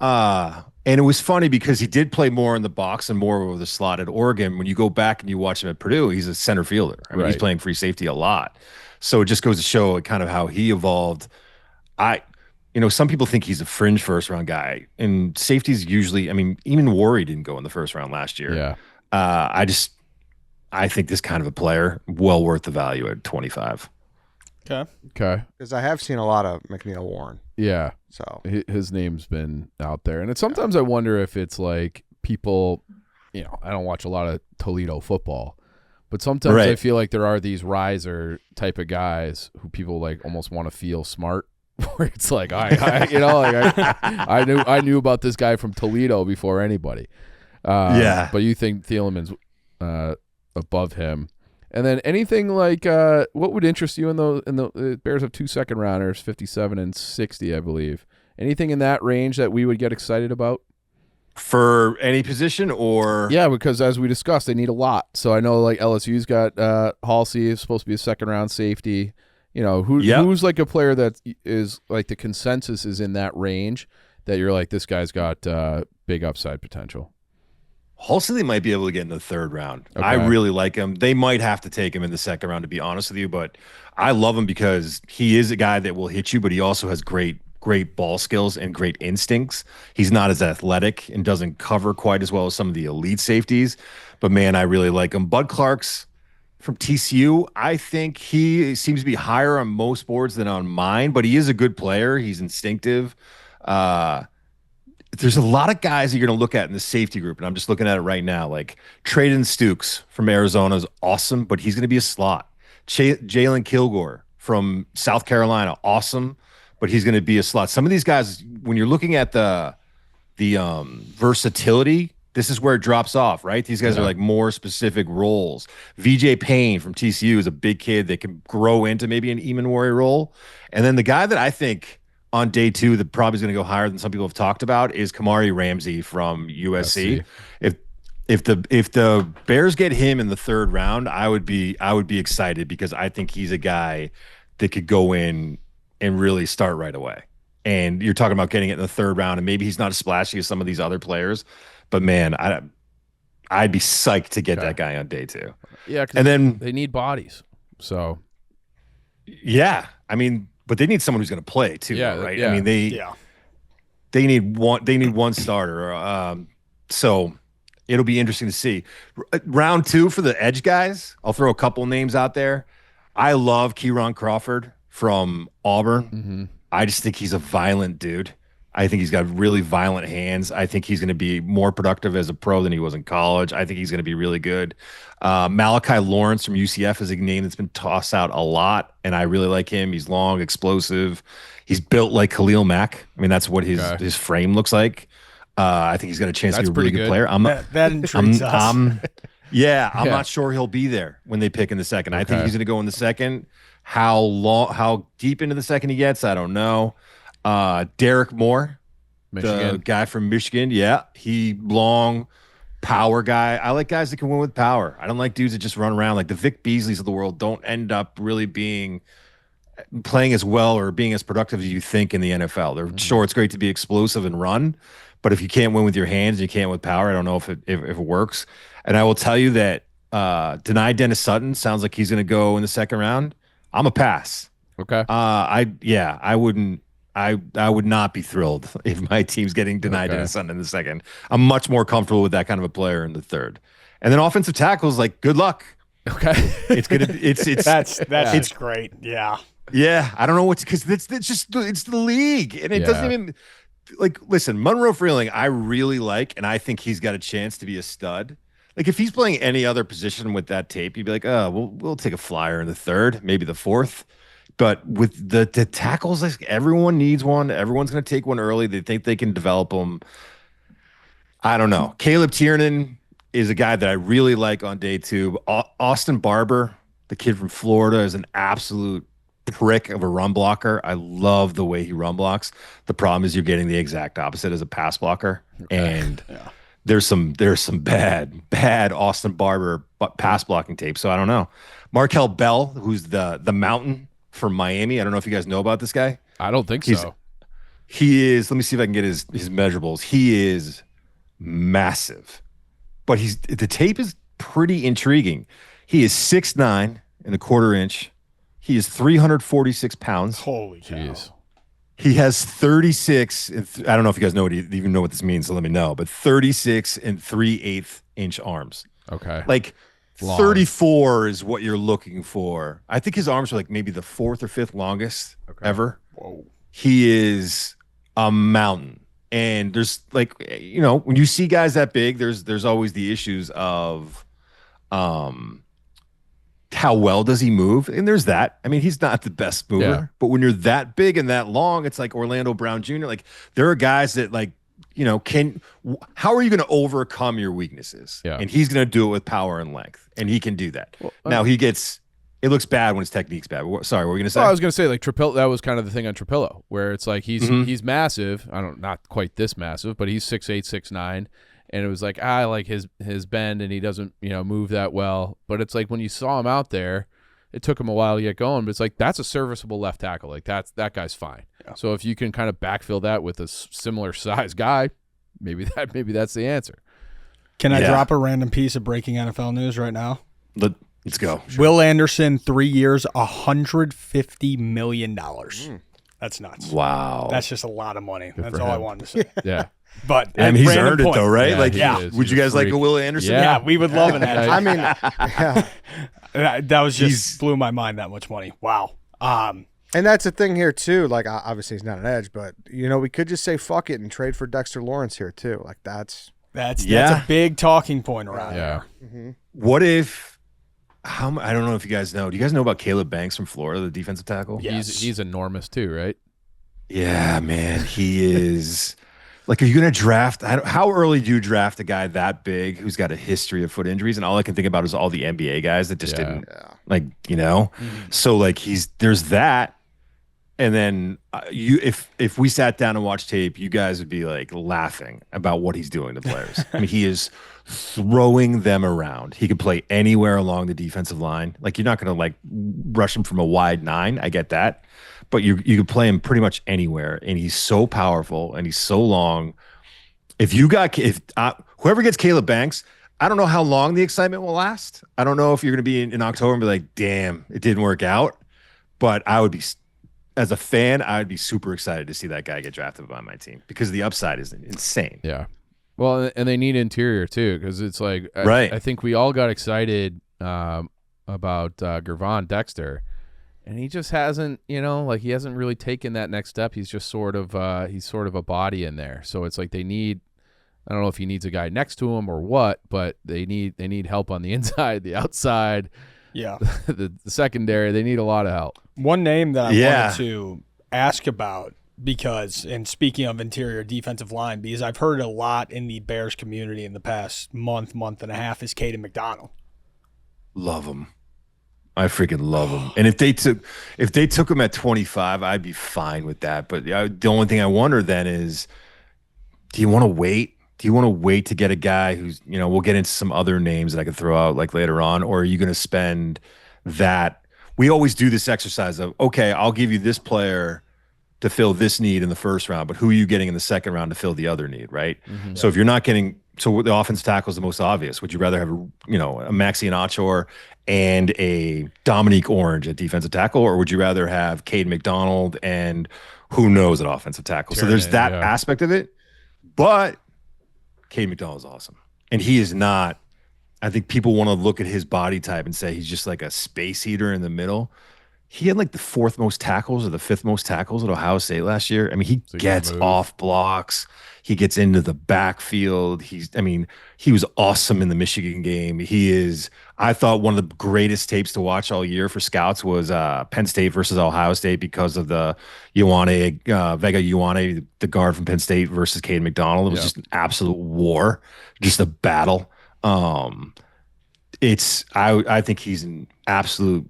and it was funny because he did play more in the box and more over the slot at Oregon. When you go back and you watch him at Purdue, he's a center fielder. I mean, he's playing free safety a lot. So it just goes to show kind of how he evolved. Some people think he's a fringe first round guy, and safeties usually, I mean, even Worry didn't go in the first round last year. Yeah. I think this kind of a player, well worth the value at 25. Okay. Because I have seen a lot of McNeil Warren. Yeah. So his name's been out there. And sometimes I wonder if it's like people, I don't watch a lot of Toledo football, but sometimes I feel like there are these riser type of guys who people like almost want to feel smart. Where it's like, I knew about this guy from Toledo before anybody. But you think Thieleman's above him. And then anything like what would interest you in the Bears have 2 second rounders, 57 and 60, I believe. Anything in that range that we would get excited about? For any position or Yeah, because as we discussed, they need a lot. So I know like LSU's got Halsey is supposed to be a second round safety. Who's like a player that is like the consensus is in that range that you're like, this guy's got big upside potential? Halsey, they might be able to get in the 3rd round. Okay. I really like him. They might have to take him in the 2nd round, to be honest with you, but I love him because he is a guy that will hit you, but he also has great ball skills and great instincts. He's not as athletic and doesn't cover quite as well as some of the elite safeties, but man, I really like him. Bud Clark's from TCU. I think he seems to be higher on most boards than on mine, but he is a good player. He's instinctive. There's a lot of guys that you're going to look at in the safety group, and I'm just looking at it right now. Like Traden Stukes from Arizona is awesome, but he's going to be a slot. Jalen Kilgore from South Carolina, awesome, but he's going to be a slot. Some of these guys, when you're looking at the versatility, This is where it drops off, right? These guys are like more specific roles. VJ Payne from TCU is a big kid that can grow into maybe an Eamon Warrior role. And then the guy that I think on day 2 that probably is going to go higher than some people have talked about is Kamari Ramsey from USC. If the Bears get him in the 3rd round, I would be excited because I think he's a guy that could go in and really start right away. And you're talking about getting it in the 3rd round, and maybe he's not as splashy as some of these other players, but man, I'd be psyched to get that guy on day 2. Yeah, and then they need bodies. So yeah, I mean, but they need someone who's going to play too, right? Yeah. I mean, they need one starter. So it'll be interesting to see. Round 2 for the edge guys, I'll throw a couple names out there. I love Kieran Crawford from Auburn. Mm-hmm. I just think he's a violent dude. I think he's got really violent hands. I think he's going to be more productive as a pro than he was in college. I think he's going to be really good. Malachi Lawrence from UCF is a name that's been tossed out a lot, and I really like him. He's long, explosive. He's built like Khalil Mack. I mean, that's what his frame looks like. I think he's got a chance to be a really good player. That intrigues us. I'm not sure he'll be there when they pick in the 2nd. I think he's going to go in the 2nd. How deep into the 2nd he gets, I don't know. Derek Moore, Michigan. the guy from Michigan. Yeah, he long power guy. I like guys that can win with power. I don't like dudes that just run around. Like the Vic Beasleys of the world don't end up really playing as well or being as productive as you think in the NFL. They're sure it's great to be explosive and run, but if you can't win with your hands and you can't with power, I don't know if it works. And I will tell you that Deni Dennis Sutton sounds like he's going to go in the 2nd round. I'm a pass. Okay. I would not be thrilled if my team's getting denied Dennis Sutton in the 2nd. I'm much more comfortable with that kind of a player in the 3rd. And then offensive tackles, like, good luck. Okay. It's that's great. Yeah. Yeah. I don't know because it's the league, and it doesn't even like. Listen, Monroe Freeling, I really like, and I think he's got a chance to be a stud. Like if he's playing any other position with that tape, you'd be like, oh, we'll take a flyer in the 3rd, maybe the 4th. But with the tackles, like everyone needs one. Everyone's going to take one early. They think they can develop them. I don't know. Caleb Tiernan is a guy that I really like on day 2. Austin Barber, the kid from Florida, is an absolute prick of a run blocker. I love the way he run blocks. The problem is you're getting the exact opposite as a pass blocker. And there's some bad Austin Barber pass blocking tape. So I don't know. Markel Bell, who's the mountain from Miami. I don't know if you guys know about this guy. I don't think so. He is, let me see if I can get his measurables. He is massive. But the tape is pretty intriguing. He is 6'9" and a quarter inch. He is 346 pounds. Holy cow. He has 36. I don't know if you guys even know what this means, so let me know. But 36 and 3/8 inch arms. Okay. Like long. 34 is what you're looking for. I think his arms are like maybe the 4th or 5th longest ever. Whoa. He is a mountain. And there's like, when you see guys that big, there's always the issues of how well does he move? And there's that. I mean, he's not the best mover, but when you're that big and that long, it's like Orlando Brown Jr. Like there are guys that like, how are you going to overcome your weaknesses? Yeah. And he's going to do it with power and length, and he can do that. Well, now it looks bad when his technique's bad. Sorry, what were you going to say? Well, I was going to say like Trapillo, that was kind of the thing on Trapillo, where it's like he's massive. Not quite this massive, but he's 6'8", 6'9". And it was like, I like his bend, and he doesn't, move that well. But it's like when you saw him out there, it took him a while to get going. But it's like that's a serviceable left tackle. Like that guy's fine. Yeah. So if you can kind of backfill that with a similar size guy, maybe that's the answer. Can I drop a random piece of breaking NFL news right now? Let's go. Sure. Will Anderson, 3 years, $150 million. That's nuts. Wow. That's just a lot of money. That's all I wanted to say. Yeah. But and he's earned it though, right? Yeah, would you guys like a Will Anderson? Yeah, we would love an Anderson. I mean, that was just blew my mind. That much money. Wow. And that's the thing here too. Like obviously he's not an edge, but we could just say fuck it and trade for Dexter Lawrence here too. Like that's a big talking point around here. Mm-hmm. What if? I don't know if you guys know. Do you guys know about Caleb Banks from Florida, the defensive tackle? Yes. He's enormous too, right? Yeah, man, he is. Like, are you going to draft? How early do you draft a guy that big who's got a history of foot injuries? And all I can think about is all the NBA guys that just didn't, like, you know? So, like, there's that. And then if we sat down and watched tape, you guys would be, like, laughing about what he's doing to players. I mean, he is throwing them around. He could play anywhere along the defensive line. Like, you're not going to, like, rush him from a wide 9. I get that. But you could play him pretty much anywhere, and he's so powerful and he's so long. Whoever gets Caleb Banks, I don't know how long the excitement will last. I don't know if you're going to be in October and be like, damn, it didn't work out. But I would be, as a fan, I would be super excited to see that guy get drafted by my team because the upside is insane. Yeah. Well, and they need interior too, because it's like, right. I think we all got excited about Gervon Dexter. And he just hasn't, you know, like he hasn't really taken that next step. He's just sort of a body in there. So it's like they need, I don't know if he needs a guy next to him or what, but they need help on the inside, the outside, the secondary. They need a lot of help. One name that I wanted to ask about because, and speaking of interior defensive line, because I've heard a lot in the Bears community in the past month and a half, is Caden McDonald. Love him. I freaking love him. And if they took him at 25, I'd be fine with that. But the only thing I wonder then is, do you want to wait? Do you want to wait to get a guy who's, you know, we'll get into some other names that I could throw out like later on, or are you going to spend that? We always do this exercise of, okay, I'll give you this player to fill this need in the first round, but who are you getting in the second round to fill the other need, right? Mm-hmm. So if you're not getting, so the offensive tackle is the most obvious. Would you rather have, you know, a Maxi Achor and a Dominique Orange at defensive tackle, or would you rather have Cade McDonald and who knows at offensive tackle? So there's that aspect of it, but Cade McDonald is awesome. And he is not, I think people want to look at his body type and say he's just like a space heater in the middle. He had like the 4th most tackles or the 5th most tackles at Ohio State last year. I mean, he gets off blocks. He gets into the backfield. He was awesome in the Michigan game. I thought one of the greatest tapes to watch all year for scouts was Penn State versus Ohio State because of the Vega Ioane, the guard from Penn State versus Cade McDonald. It was just an absolute war, just a battle. I think he's an absolute,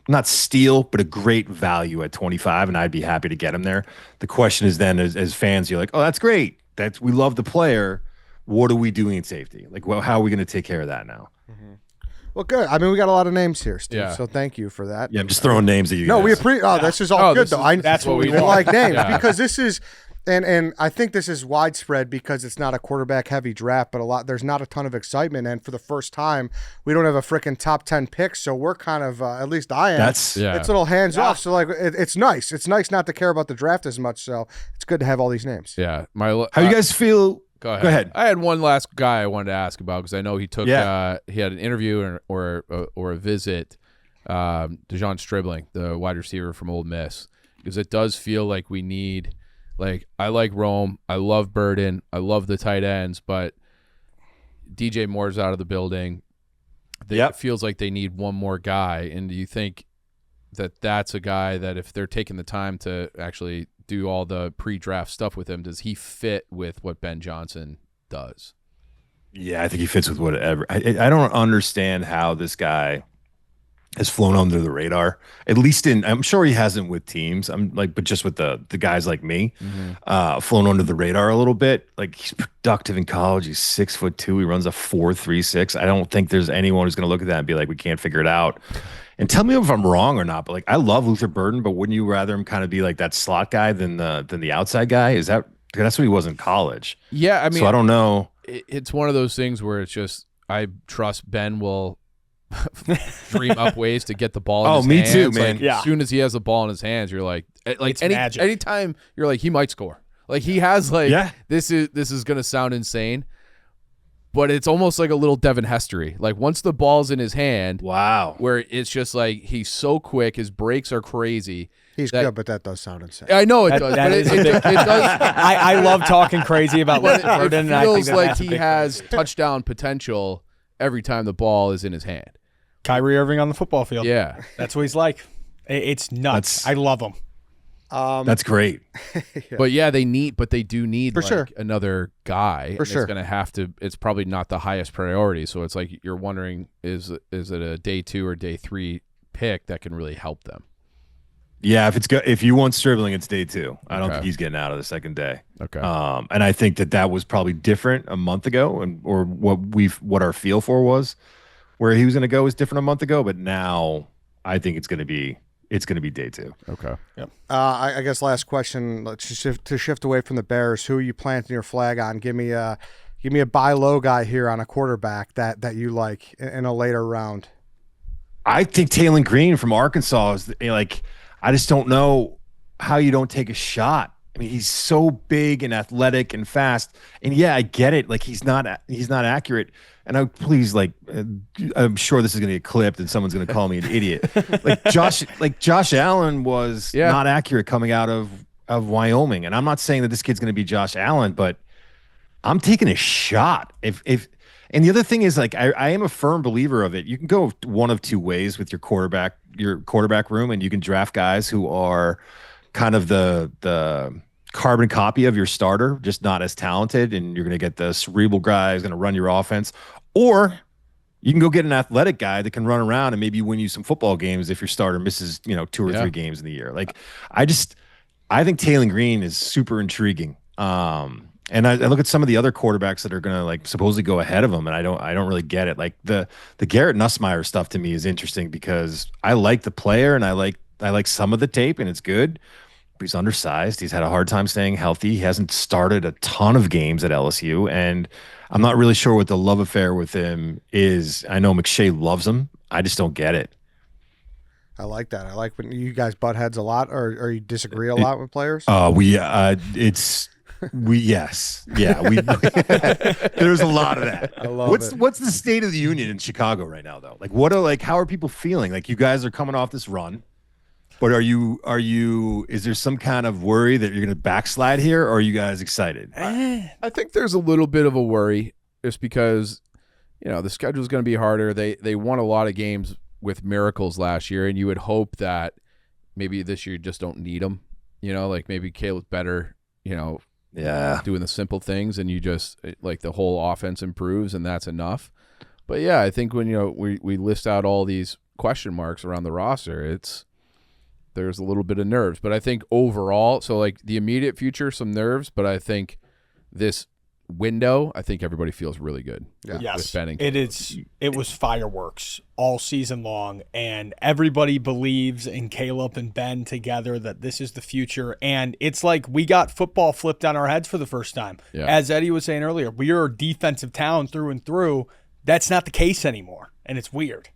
not steal, but a great value at 25, and I'd be happy to get him there. The question is then, as fans, you're like, oh, that's great. We love the player. What are we doing in safety? Like, well, how are we going to take care of that now? Mm-hmm. Well, good. I mean, we got a lot of names here, Steve, so thank you for that. Yeah, I'm just throwing names at you. No, guys. we appreciate. This is all good, though. That's what we like names because this is. And I think this is widespread because it's not a quarterback-heavy draft, but there's not a ton of excitement. And for the first time, we don't have a freaking top 10 pick, so we're kind of, at least I am. It's a little hands-off. So, like, it's nice. It's nice not to care about the draft as much, so it's good to have all these names. Yeah. How you guys feel? Go ahead. I had one last guy I wanted to ask about because I know he took he had an interview or a visit, DeJon Stribling, the wide receiver from Ole Miss, because it does feel like we need – like, I like Rome. I love Burden. I love the tight ends, but DJ Moore's out of the building. It feels like they need one more guy. And do you think that that's a guy that if they're taking the time to actually do all the pre-draft stuff with him, does he fit with what Ben Johnson does? Yeah, I think he fits with whatever. I don't understand how this guy has flown under the radar, at least I'm sure he hasn't with teams. But just with the guys like me, flown under the radar a little bit. Like, he's productive in college. He's 6'2". He runs a 4.36. I don't think there's anyone who's going to look at that and be like, we can't figure it out. And tell me if I'm wrong or not. But like, I love Luther Burden, but wouldn't you rather him kind of be like that slot guy than the outside guy? That's what he was in college? Yeah, I mean, so I don't know. It's one of those things where it's just I trust Ben will dream up ways to get the ball in his hands. Too, man. Like, as soon as he has the ball in his hands, you're like anytime you're like, he might score. Like, he has this is gonna sound insane, but it's almost like a little Devin Hestery. Like, once the ball's in his hand, where it's just like he's so quick, his breaks are crazy. He's good, but that does sound insane. I know it does. But it does. I love talking crazy about Burden. It feels like he has touchdown potential every time the ball is in his hand. Kyrie Irving on the football field. Yeah. That's what he's like. It's nuts. I love him. That's great. But yeah, they do need For like sure. another guy. For and sure. It's going to have to. It's probably not the highest priority. So it's like you're wondering is it a day 2 or day 3 pick that can really help them? Yeah, if you want Stribling, it's day 2. I don't Okay. think he's getting out of the second day. Okay. And I think that was probably different a month ago, or what our feel for was, where he was going to go was different a month ago. But now I think it's going to be day 2. Okay. I guess last question. Let's shift away from the Bears. Who are you planting your flag on? Give me a buy low guy here on a quarterback that you like in a later round. I think Taylor Green from Arkansas is like, I just don't know how you don't take a shot. I mean, he's so big and athletic and fast. And yeah, I get it. Like he's not accurate. And I'm sure this is going to get clipped and someone's going to call me an idiot. Josh Allen was not accurate coming out of Wyoming. And I'm not saying that this kid's going to be Josh Allen, but I'm taking a shot. And the other thing is, like, I am a firm believer of it. You can go one of two ways with your quarterback room, and you can draft guys who are kind of the carbon copy of your starter, just not as talented, and you're going to get the cerebral guy who's going to run your offense. Or you can go get an athletic guy that can run around and maybe win you some football games if your starter misses, 2 or 3 games in the year. Like, I think Taylor Green is super intriguing. And I look at some of the other quarterbacks that are going to like supposedly go ahead of him, and I don't really get it. Like the Garrett Nussmeier stuff to me is interesting because I like the player and I like some of the tape and it's good, but he's undersized. He's had a hard time staying healthy. He hasn't started a ton of games at LSU, and I'm not really sure what the love affair with him is. I know McShay loves him. I just don't get it. I like that. I like when you guys butt heads a lot, or you disagree a lot with players. Yes. Yeah. There's a lot of that. I love it. What's the state of the union in Chicago right now, though? Like, how are people feeling? Like, you guys are coming off this run, but is there some kind of worry that you're going to backslide here, or are you guys excited? I think there's a little bit of a worry just because, the schedule is going to be harder. They won a lot of games with miracles last year, and you would hope that maybe this year you just don't need them. Like maybe Caleb's better, doing the simple things, and you just like the whole offense improves, and that's enough. But yeah, I think when we list out all these question marks around the roster, there's a little bit of nerves. But I think overall, so like the immediate future, some nerves. But I think this window, I think everybody feels really good. Yeah. Yes, betting. it was fireworks all season long, and everybody believes in Caleb and Ben together that this is the future. And it's like we got football flipped on our heads for the first time. Yeah. As Eddie was saying earlier, we are a defensive town through and through. That's not the case anymore, and it's weird.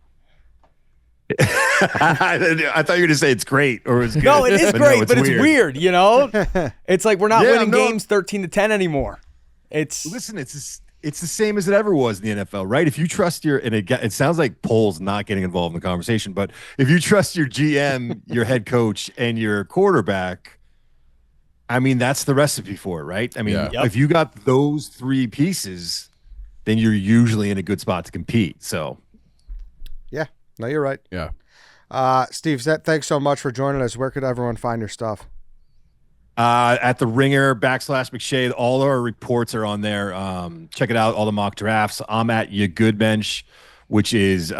I thought you were going to say it's great or it's good. No, it is great, but it's weird. It's like we're not winning no. games 13-10 anymore. Listen, it's the same as it ever was in the NFL, right? If you trust it sounds like Pole's not getting involved in the conversation, but if you trust your GM, your head coach, and your quarterback, I mean, that's the recipe for it, right? I mean, if you got those 3 pieces, then you're usually in a good spot to compete. So, Yeah, no, you're right. Yeah. Steve, thanks so much for joining us. Where could everyone find your stuff? At the Ringer /McShay, all our reports are on there. Check it out, all the mock drafts. I'm at Mench, which is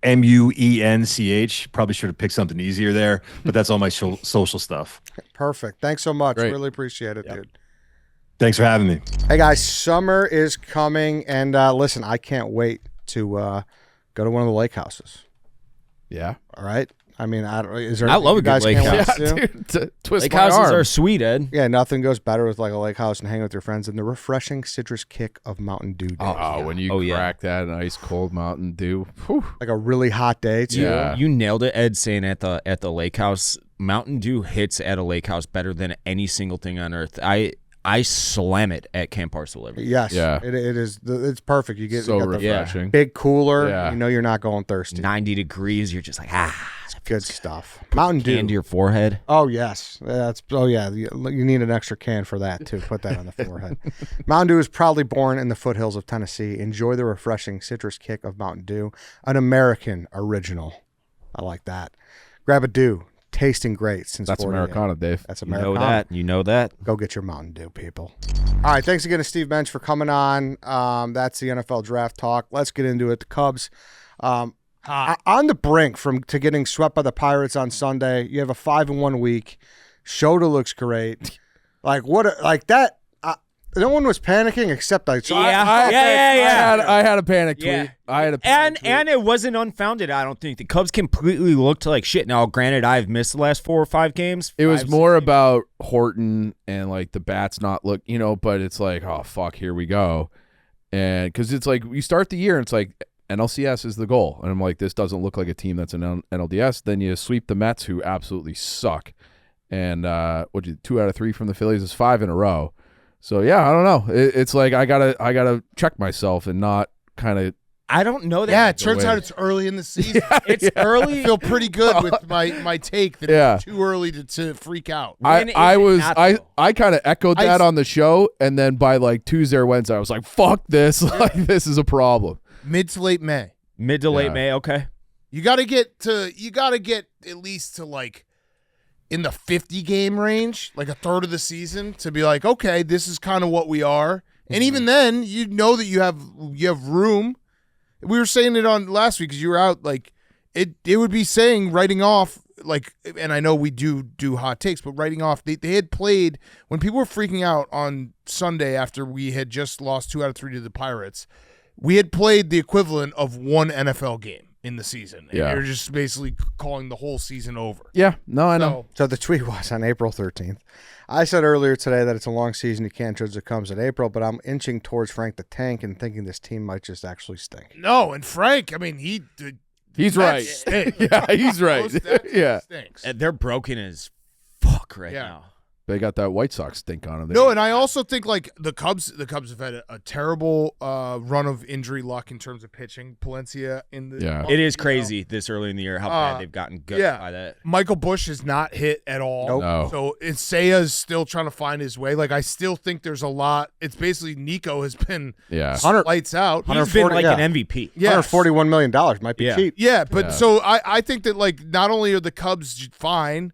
Muench. Probably should have picked something easier there, but that's all my social stuff. Perfect. Thanks so much. Great. Really appreciate it, dude. Thanks for having me. Hey guys, summer is coming, and listen, I can't wait to go to one of the lake houses. Yeah. All right. I mean, is there? I love you a good guys lake can't house. wait to do? Dude, twist Lake my houses arm. are sweet, Ed. Yeah, nothing goes better with like a lake house and hanging with your friends than the refreshing citrus kick of Mountain Dew. Day. Oh, when you crack that ice cold Mountain Dew. Whew. Like a really hot day too. Yeah. You nailed it, Ed, saying at the lake house, Mountain Dew hits at a lake house better than any single thing on earth. I slam it at Camp Barstool every year. Yes. Yeah. It is. It's perfect. You get So you got the refreshing. big cooler. Yeah. You know you're not going thirsty. 90 degrees, you're just like, Good stuff. Mountain Dew. hand to your forehead. Oh yes, you need an extra can for that too. Put that on the forehead. Mountain Dew is proudly born in the foothills of Tennessee. Enjoy the refreshing citrus kick of Mountain Dew, an American original. I like that. Grab a Dew. tasting great since That's 48. Americana, Dave. That's You know Americana. that. You know that. Go get your Mountain Dew, people. All right, thanks again to Steve Muench for coming on. That's the NFL draft talk. Let's get into it. The Cubs on the brink to getting swept by the Pirates on Sunday. You have a 5-1 week. Shota looks great. Like that. No one was panicking except I. I had a panic tweet. Yeah. I had a panic tweet. And it wasn't unfounded. I don't think the Cubs completely looked like shit. Now, granted, I've missed the last 4 or 5 games. It was more about Horton and like the bats not look, but it's like, oh fuck, here we go, and because it's like you start the year and it's like NLCS is the goal, and I'm like, this doesn't look like a team that's an NLDS. Then you sweep the Mets, who absolutely suck, and 2 out of 3 from the Phillies is 5 in a row. So yeah, I don't know. It's like I gotta check myself and not kind of. I don't know that. Yeah, it turns out it's early in the season. It's early. I feel pretty good with my take that it's too early to freak out. I kind of echoed that on the show, and then by like Tuesday or Wednesday, I was like, "Fuck this! Like this is a problem." Mid to late May. Mid to late May. Okay. You got to get at least to like in the 50 game range, like a third of the season, to be like, okay, this is kind of what we are. And even then, you know that you have room. We were saying it on last week because you were out. Like it would be saying writing off, like, and I know we do hot takes, but writing off. They had played when people were freaking out on Sunday after we had just lost 2 out of 3 to the Pirates. We had played the equivalent of 1 NFL game in the season. And you're just basically calling the whole season over. Yeah, no, I know. So the tweet was on April 13th. I said earlier today that it's a long season. You can't judge the Cubs in April, but I'm inching towards Frank the Tank and thinking this team might just actually stink. No, and Frank, I mean, he's right. Yeah, he's right. Yeah. Stinks. And they're broken as fuck right now. They got that White Sox stink on them. No, and I also think like the Cubs have had a terrible run of injury luck in terms of pitching. Palencia in the it is crazy this early in the year how bad they've gotten good by that. Michael Bush has not hit at all. Nope. No. So Isaya's still trying to find his way. Like I still think there's a lot. It's basically Nico has been lights out. He's been like an MVP. Yeah, $141 million might be cheap. Yeah, but so I think that like not only are the Cubs fine,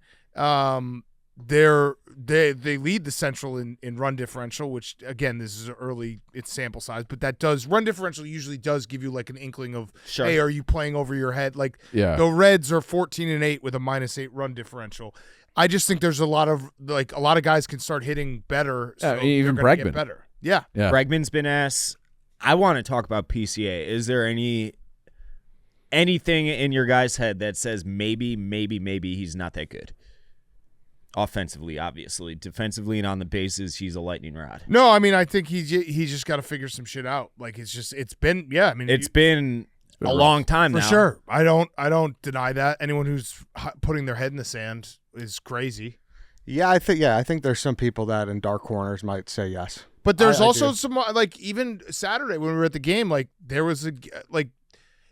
they lead the Central in run differential, which again this is early, it's sample size, but that run differential usually does give you like an inkling of hey, are you playing over your head? Like the Reds are 14-8 with a -8 run differential. I just think there's a lot of guys can start hitting better. So even they're gonna get Bregman. better. Yeah. Bregman's been asked. I want to talk about PCA. Is there anything in your guys' head that says maybe he's not that good? Offensively, obviously. Defensively and on the bases, he's a lightning rod. No, I mean, I think he's just got to figure some shit out. Like it's been a long time for now. sure. I don't deny that. Anyone who's putting their head in the sand is crazy. Yeah, I think there's some people that in dark corners might say yes. But there's also some like even Saturday when we were at the game, like there was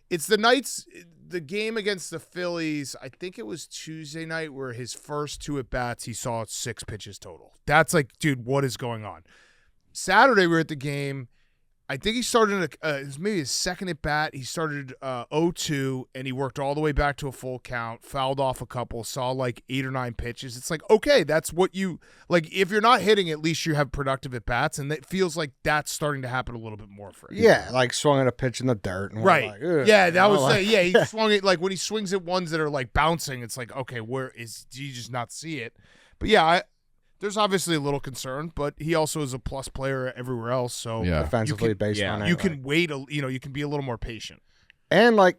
it's the game against the Phillies, I think it was Tuesday night where his first 2 at-bats, he saw 6 pitches total. That's like, dude, what is going on? Saturday, we were at the game. I think he started it was maybe his second at-bat. He started 0-2, and he worked all the way back to a full count, fouled off a couple, saw like 8 or 9 pitches. It's like, okay, that's what you – like if you're not hitting, at least you have productive at-bats, and it feels like that's starting to happen a little bit more for him. Yeah, like swung at a pitch in the dirt. And right. Like, yeah, that was he swung it – like when he swings at ones that are like bouncing, it's like, okay, do you just not see it? But yeah, there's obviously a little concern, but he also is a plus player everywhere else. So defensively based on it. You can wait, you can be a little more patient. And like,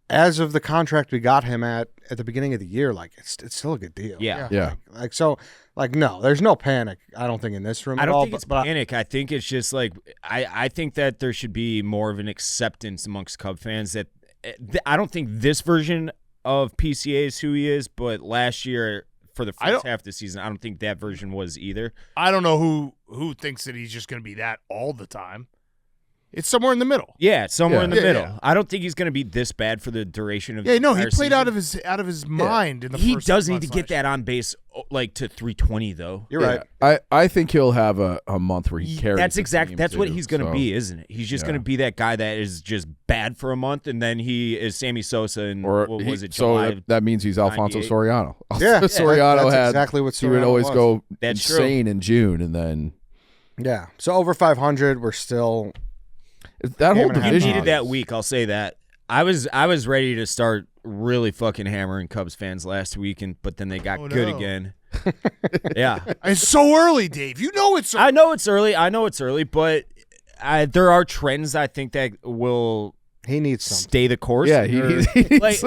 as of the contract we got him at the beginning of the year, like it's still a good deal. Yeah. Like so, like no, there's no panic. I don't think in this room. I don't think it's panic. I think it's just like I think that there should be more of an acceptance amongst Cub fans that I don't think this version of PCA is who he is, but last year. For the first half of the season, I don't think that version was either. I don't know who thinks that he's just going to be that all the time. It's somewhere in the middle. Yeah, somewhere in the Yeah, middle. yeah. I don't think he's going to be this bad for the duration of. Yeah, the no, he entire played season. out of his mind in the He first does 2 need to months get last that on base like to 320 though. You're right. I think he'll have a month where he carries. That's the exactly. team, That's what too, he's going to so. be, isn't it? He's just Yeah. going to be that guy that is just bad for a month, and then he is Sammy Sosa, and Or what was it? so July? that means he's Alfonso 98? Soriano. Yeah, Soriano that's had exactly what he would Soriano always was. go That's true. insane in June, and then Yeah. So over 500, we're still. that whole Game and a half. He division. needed that week. I'll say that. I was ready to start really fucking hammering Cubs fans last week, but then they got good no. again. Yeah, It's so early, Dave. You know it's. I know it's early, but there are trends I think that will He needs something. stay the course. Yeah, he needs, he needs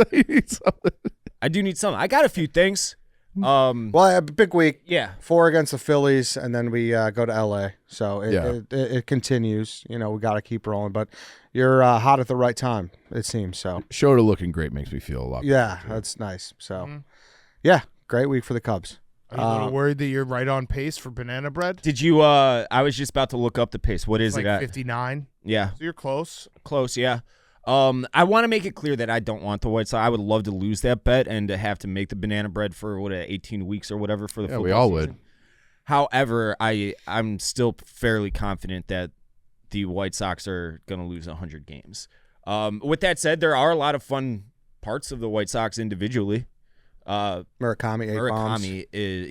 something. I do need something. I got a few things. Well, a big week. Yeah. 4 against the Phillies, and then we go to LA. So Yeah. it continues. You know, we got to keep rolling. But you're hot at the right time, it seems. So Shota looking great makes me feel a lot. yeah, that's nice. So yeah, great week for the Cubs. Are you a little worried that you're right on pace for banana bread? Did you? I was just about to look up the pace. What is It's it like at? 59. Yeah, So you're close. close. Yeah. I want to make it clear that I don't want the White Sox. I would love to lose that bet and to have to make the banana bread for 18 weeks or whatever for the Yeah, football we all season. would. However, I'm still fairly confident that the White Sox are going to lose 100 games. With that said, there are a lot of fun parts of the White Sox individually. Murakami, 8 bombs.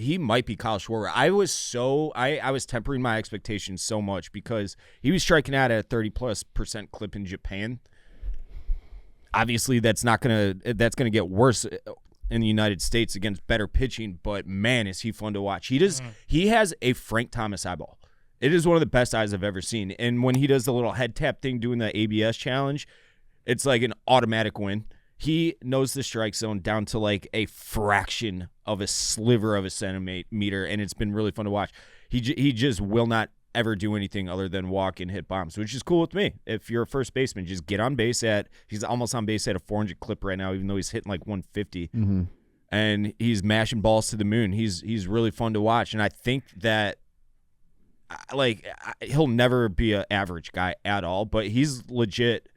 He might be Kyle Schwarber. I was tempering my expectations so much because he was striking out at a 30+% clip in Japan. Obviously, that's gonna get worse in the United States against better pitching. But man, is he fun to watch! He has a Frank Thomas eyeball. It is one of the best eyes I've ever seen. And when he does the little head tap thing doing the ABS challenge, it's like an automatic win. He knows the strike zone down to like a fraction of a sliver of a centimeter, and it's been really fun to watch. He just will not ever do anything other than walk and hit bombs, which is cool with me. If you're a first baseman, just get on base he's almost on base at a 400 clip right now, even though he's hitting like 150. Mm-hmm. And he's mashing balls to the moon. He's really fun to watch, and I think that he'll never be an average guy at all, but he's legit.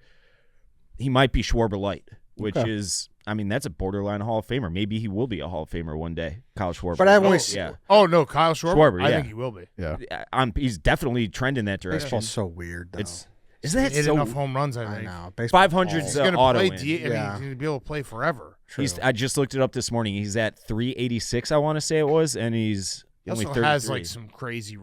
He might be Schwarber light, which is, I mean, that's a borderline Hall of Famer. Maybe he will be a Hall of Famer one day, Kyle Schwarber. But I've only seen yeah, Oh, no, Kyle Schwarber? Schwarber, I yeah. think he will be. Yeah. he's definitely trending that direction. Baseball's so weird, though. Isn't that Hit so? enough home runs, I I think. know. Baseball 500's He's the going to auto play. win. He's Yeah. going to be able to play forever. I just looked it up this morning. He's at 386, I want to say it was, and he's He only also 33. has like some crazy,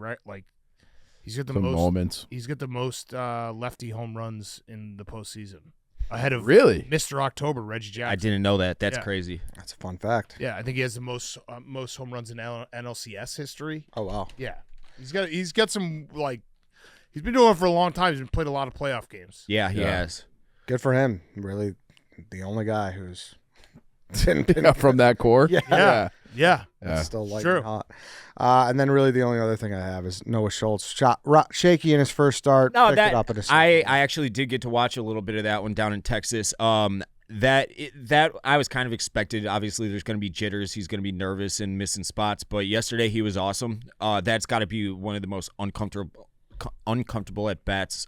he's got the Some most. moments. He's got the most lefty home runs in the postseason, ahead of Really? Mr. October, Reggie Jackson. I didn't know that. That's Yeah. crazy. That's a fun fact. Yeah, I think he has the most home runs in NLCS history. Oh, wow. Yeah, he's got some he's been doing it for a long time. He's been played a lot of playoff games. Yeah, he Yeah. has. Good for him. Really, the only guy who's From that core? Yeah. Yeah, Yeah. still light True. and hot. And then really the only other thing I have is Noah Schultz shot shaky in his first start. No, picked that it up in his I second. actually did get to watch a little bit of that one down in Texas. That I was kind of expected. Obviously, there's going to be jitters. He's going to be nervous and missing spots. But yesterday he was awesome. That's got to be one of the most uncomfortable at bats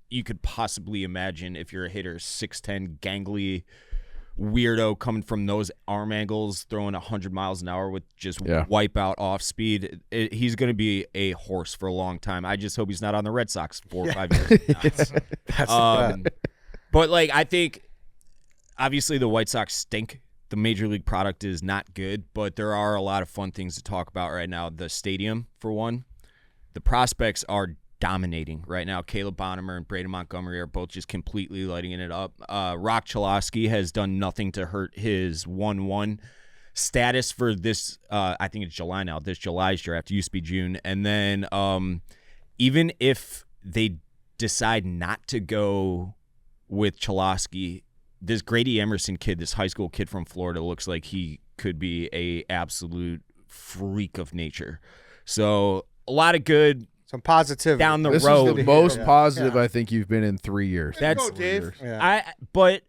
you could possibly imagine if you're a hitter. 6'10", gangly weirdo coming from those arm angles, throwing 100 miles an hour with just wipe out off speed. He's going to be a horse for a long time. I just hope he's not on the Red Sox 4 or 5 years. But I think obviously the White Sox stink. The major league product is not good, but there are a lot of fun things to talk about right now. The stadium, for one, the prospects are dominating right now. Caleb Bonham and Braden Montgomery are both just completely lighting it up. Rock Chalosky has done nothing to hurt his 1-1 status for this. I think it's July now. This July's draft used to be June, and then even if they decide not to go with Chalosky, this Grady Emerson kid, this high school kid from Florida, looks like he could be a absolute freak of nature. So a lot some positivity down the This road. is the most Yeah. positive Yeah. I think you've been in 3 years. That's- Go, Dave. Yeah. But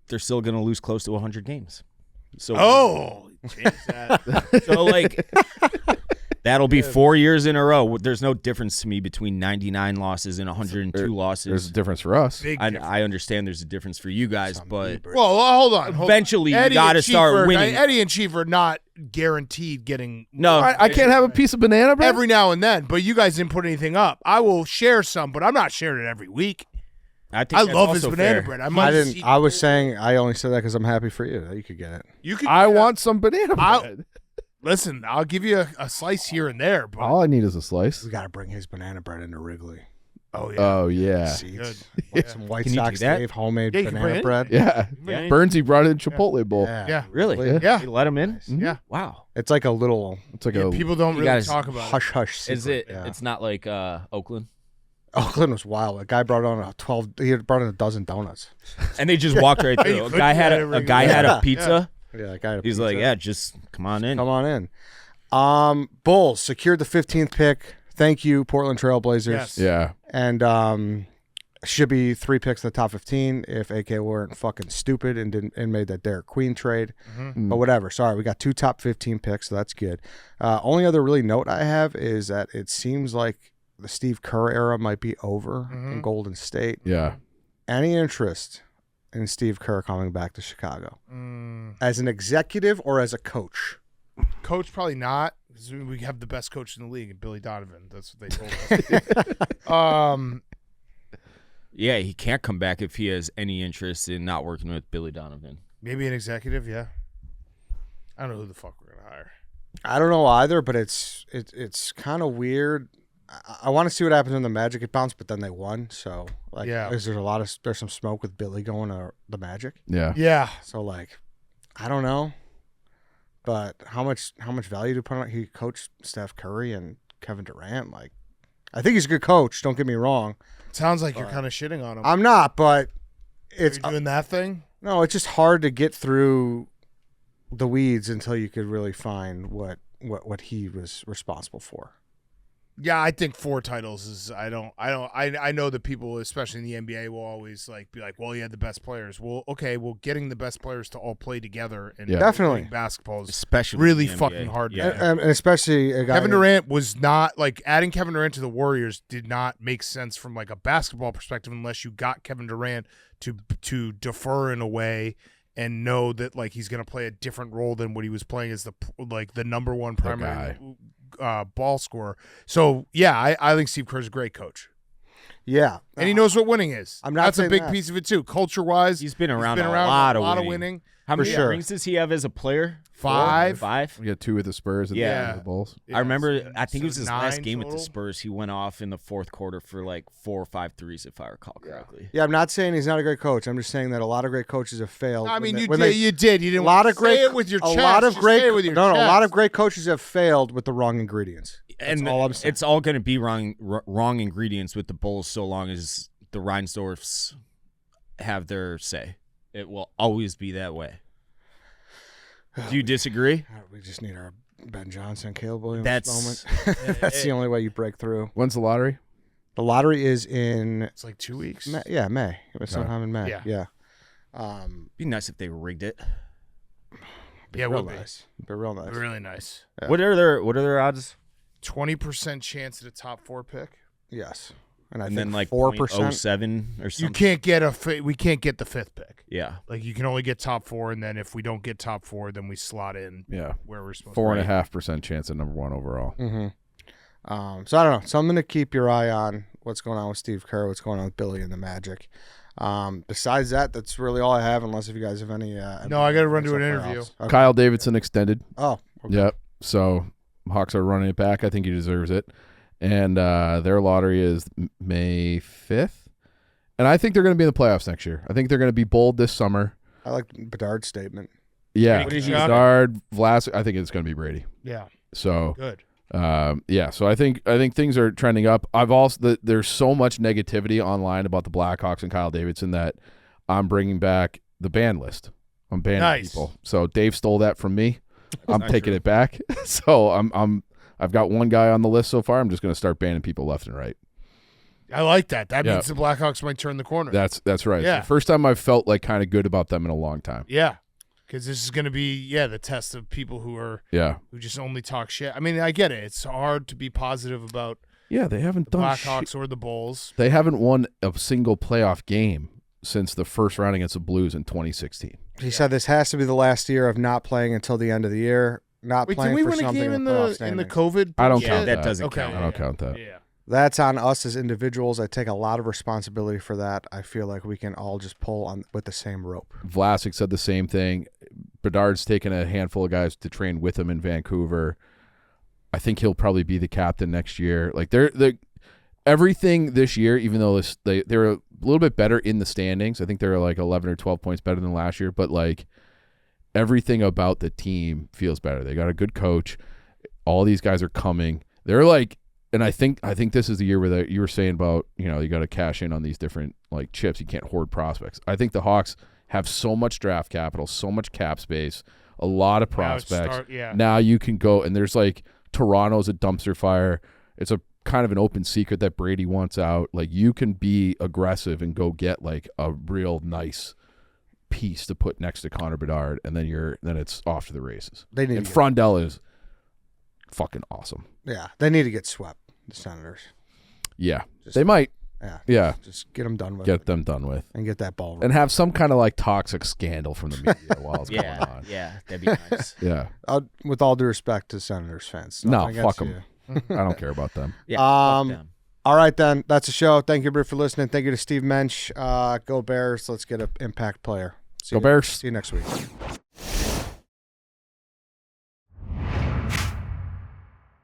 they're still going to lose close to 100 games. So Oh, change that. so That'll be 4 years in a row. There's no difference to me between 99 losses and 102 losses. There's a difference for us. Big I understand there's a difference for you guys, but Well, hold on. eventually you Eddie got to and start Chief are- winning. Eddie and Chief are not guaranteed getting No, I can't have a piece of banana bread. every now and then, but you guys didn't put anything up. I will share some, but I'm not sharing it every week. I think I that's love his also banana fair. bread. I I might didn't. eat- I was saying I only said that because I'm happy for you that you could get it. You could. I want some banana I'll- bread. Listen, I'll give you a slice here and there, but All I need is a slice. We got to bring his banana bread into Wrigley. oh yeah, Oh yeah, Seeds. Good. Some White Can you Sox do that? Dave homemade Yeah, you can bring banana it. bread. yeah. Yeah. Burnsy brought in Chipotle bowl. yeah, Really? Yeah. yeah. You let him in? Yeah. Wow. It's like a little It's like Yeah, a people don't You really guys talk about hush hush secret. Is it? Yeah. It's not like Oakland, Oakland was wild. A guy brought on 12. He had brought in a dozen donuts. and they just walked right through. A couldn't guy had get a everything. guy had Yeah. a pizza. Yeah, that guy. Had a He's like, pizza. yeah, just come on in. Come on in. Bulls secured the 15th pick. Thank you, Portland Trailblazers. Yes. yeah. And should be 3 picks in the top 15 if AK weren't fucking stupid and made that Derek Queen trade. But whatever. Sorry, we got 2 top 15 picks, so that's good. Only other really note I have is that it seems like the Steve Kerr era might be over in Golden State. Yeah. Any interest in Steve Kerr coming back to Chicago Mm, as an executive or as a coach? coach probably not. 'Cause we have the best coach in the league, Billy Donovan. That's what they told us. Yeah, he can't come back if he has any interest in not working with Billy Donovan. Maybe an executive. Yeah. I don't know who the fuck we're gonna hire. I don't know either, but it's kind of weird. I want to see what happens when the Magic get bounced, but then they won. So like, Yeah. there's some smoke with Billy going to the Magic. Yeah. Yeah. So like, I don't know, but how much value to put on? He coached Steph Curry and Kevin Durant. Like, I think he's a good coach. Don't get me wrong. Sounds like you're kind of shitting on him. I'm not, but Are it's you doing that thing? no. It's just hard to get through the weeds until you could really find what he was responsible for. Yeah, I think 4 titles is. I know that people, especially in the NBA, will always be like, well, he had the best players. Well, okay, well, getting the best players to all play together and Yeah. Definitely. playing basketball is Especially really in the fucking NBA. hard. Yeah. And especially a guy Kevin Durant was not adding Kevin Durant to the Warriors did not make sense from a basketball perspective unless you got Kevin Durant to defer in a way and know that he's going to play a different role than what he was playing as the number one primary ball scorer. So yeah, I think Steve Kerr's a great coach. Yeah, And he knows what winning is. I'm not That's a saying big that. piece of it too. Culture-wise, He's been around, a a lot of winning. winning. How many sure. rings does he have as a player? 5. 5? We got 2 with the Spurs and Yeah. the Bulls. I remember, so- I think it was so his last 9 game with the total? Spurs. He went off in the fourth quarter for 4 or 5 threes, if I recall correctly. Yeah, I'm not saying he's not a great coach. I'm just saying that a lot of great coaches have failed. I mean, when you when did. You did. You didn't a lot of say great it with your a chest. lot of Just great say it with your a lot chest. of great coaches have failed with the wrong ingredients. That's And all I'm saying. it's all going to be wrong ingredients with the Bulls so long as the Reinsdorfs have their say. It will always be that way. Do you disagree? We just need our Ben Johnson, Caleb Williams That's- moment. That's the only way you break through. When's the lottery? The lottery is in It's 2 weeks. May. Yeah, May. It was sometime in May. Yeah. Be nice if they rigged it. Yeah, it real would be. nice. Be real nice. Really nice. Yeah. What are their odds? 20% chance at a top 4 pick. Yes, and I And think then 4%. 0.07 or You something. can't get we can't get the 5th pick. Yeah. You can only get top 4, and then if we don't get top 4, then we slot in Yeah. where we're supposed 4.5% chance at number 1 overall. Mm-hmm. So I don't know. Something to keep your eye on. What's going on with Steve Kerr? What's going on with Billy and the Magic? Besides that, that's really all I have. Unless if you guys have any. No, I got to run to an interview. Okay. Kyle Davidson extended. Oh, okay. Yep. So Hawks are running it back. I think he deserves it. And their lottery is May 5th. And I think they're going to be in the playoffs next year. I think they're going to be bold this summer. I like Bedard's statement. Yeah. What did you got? Bedard, Vlasic. I think it's going to be Brady. Yeah, So good. yeah, so I think things are trending up. I've also there's so much negativity online about the Blackhawks and Kyle Davidson that I'm bringing back the ban list. I'm banning Nice. people. So Dave stole that from me. I'm not taking true. it back. So I've got one guy on the list so far. I'm just going to start banning people left and right. I like that. That Yeah. means the Blackhawks might turn the corner. That's right. Yeah. It's the first time I've felt kind of good about them in a long time. Yeah. Because this is going to be, the test of people who just only talk shit. I mean, I get it. It's hard to be positive about they haven't the done Blackhawks or the Bulls. They haven't won a single playoff game since the first round against the Blues in 2016. He said this has to be the last year of not playing until the end of the year. Not Wait, playing did we for win a something game in playoff the standings. COVID? I don't Yeah, count that that. doesn't Okay. count. I don't count that. Yeah. That's on us as individuals. I take a lot of responsibility for that. I feel like we can all just pull on with the same rope. Vlasic said the same thing. Bedard's taken a handful of guys to train with him in Vancouver. I think he'll probably be the captain next year. Like they're everything this year, even though they're a little bit better in the standings. I think they're like 11 or 12 points better than last year, but like everything about the team feels better. They got a good coach. All these guys are coming. They're like, and I think this is the year where you were saying about, you got to cash in on these different like chips. You can't hoard prospects. I think the Hawks have so much draft capital, so much cap space, a lot of prospects. Now you can go, and there's like Toronto's a dumpster fire. It's a kind of an open secret that Brady wants out. Like you can be aggressive and go get like a real nice piece to put next to Connor Bedard, and then it's off to the races. They need and to Frondell is fucking awesome. Yeah, they need to get swept. The Senators. Yeah, they might. Yeah, just get them done with. Get them done with, and get that ball rolling. and have some kind of like toxic scandal from the media while it's going on. Yeah, that'd be nice. Yeah. With all due respect to Senators fans. No, Nothing fuck against them. I don't care about them. Yeah. Fuck them. All right, then. That's the show. Thank you, everybody, for listening. Thank you to Steve Muench. Go Bears. Let's get an impact player. Go Bears. See you next week.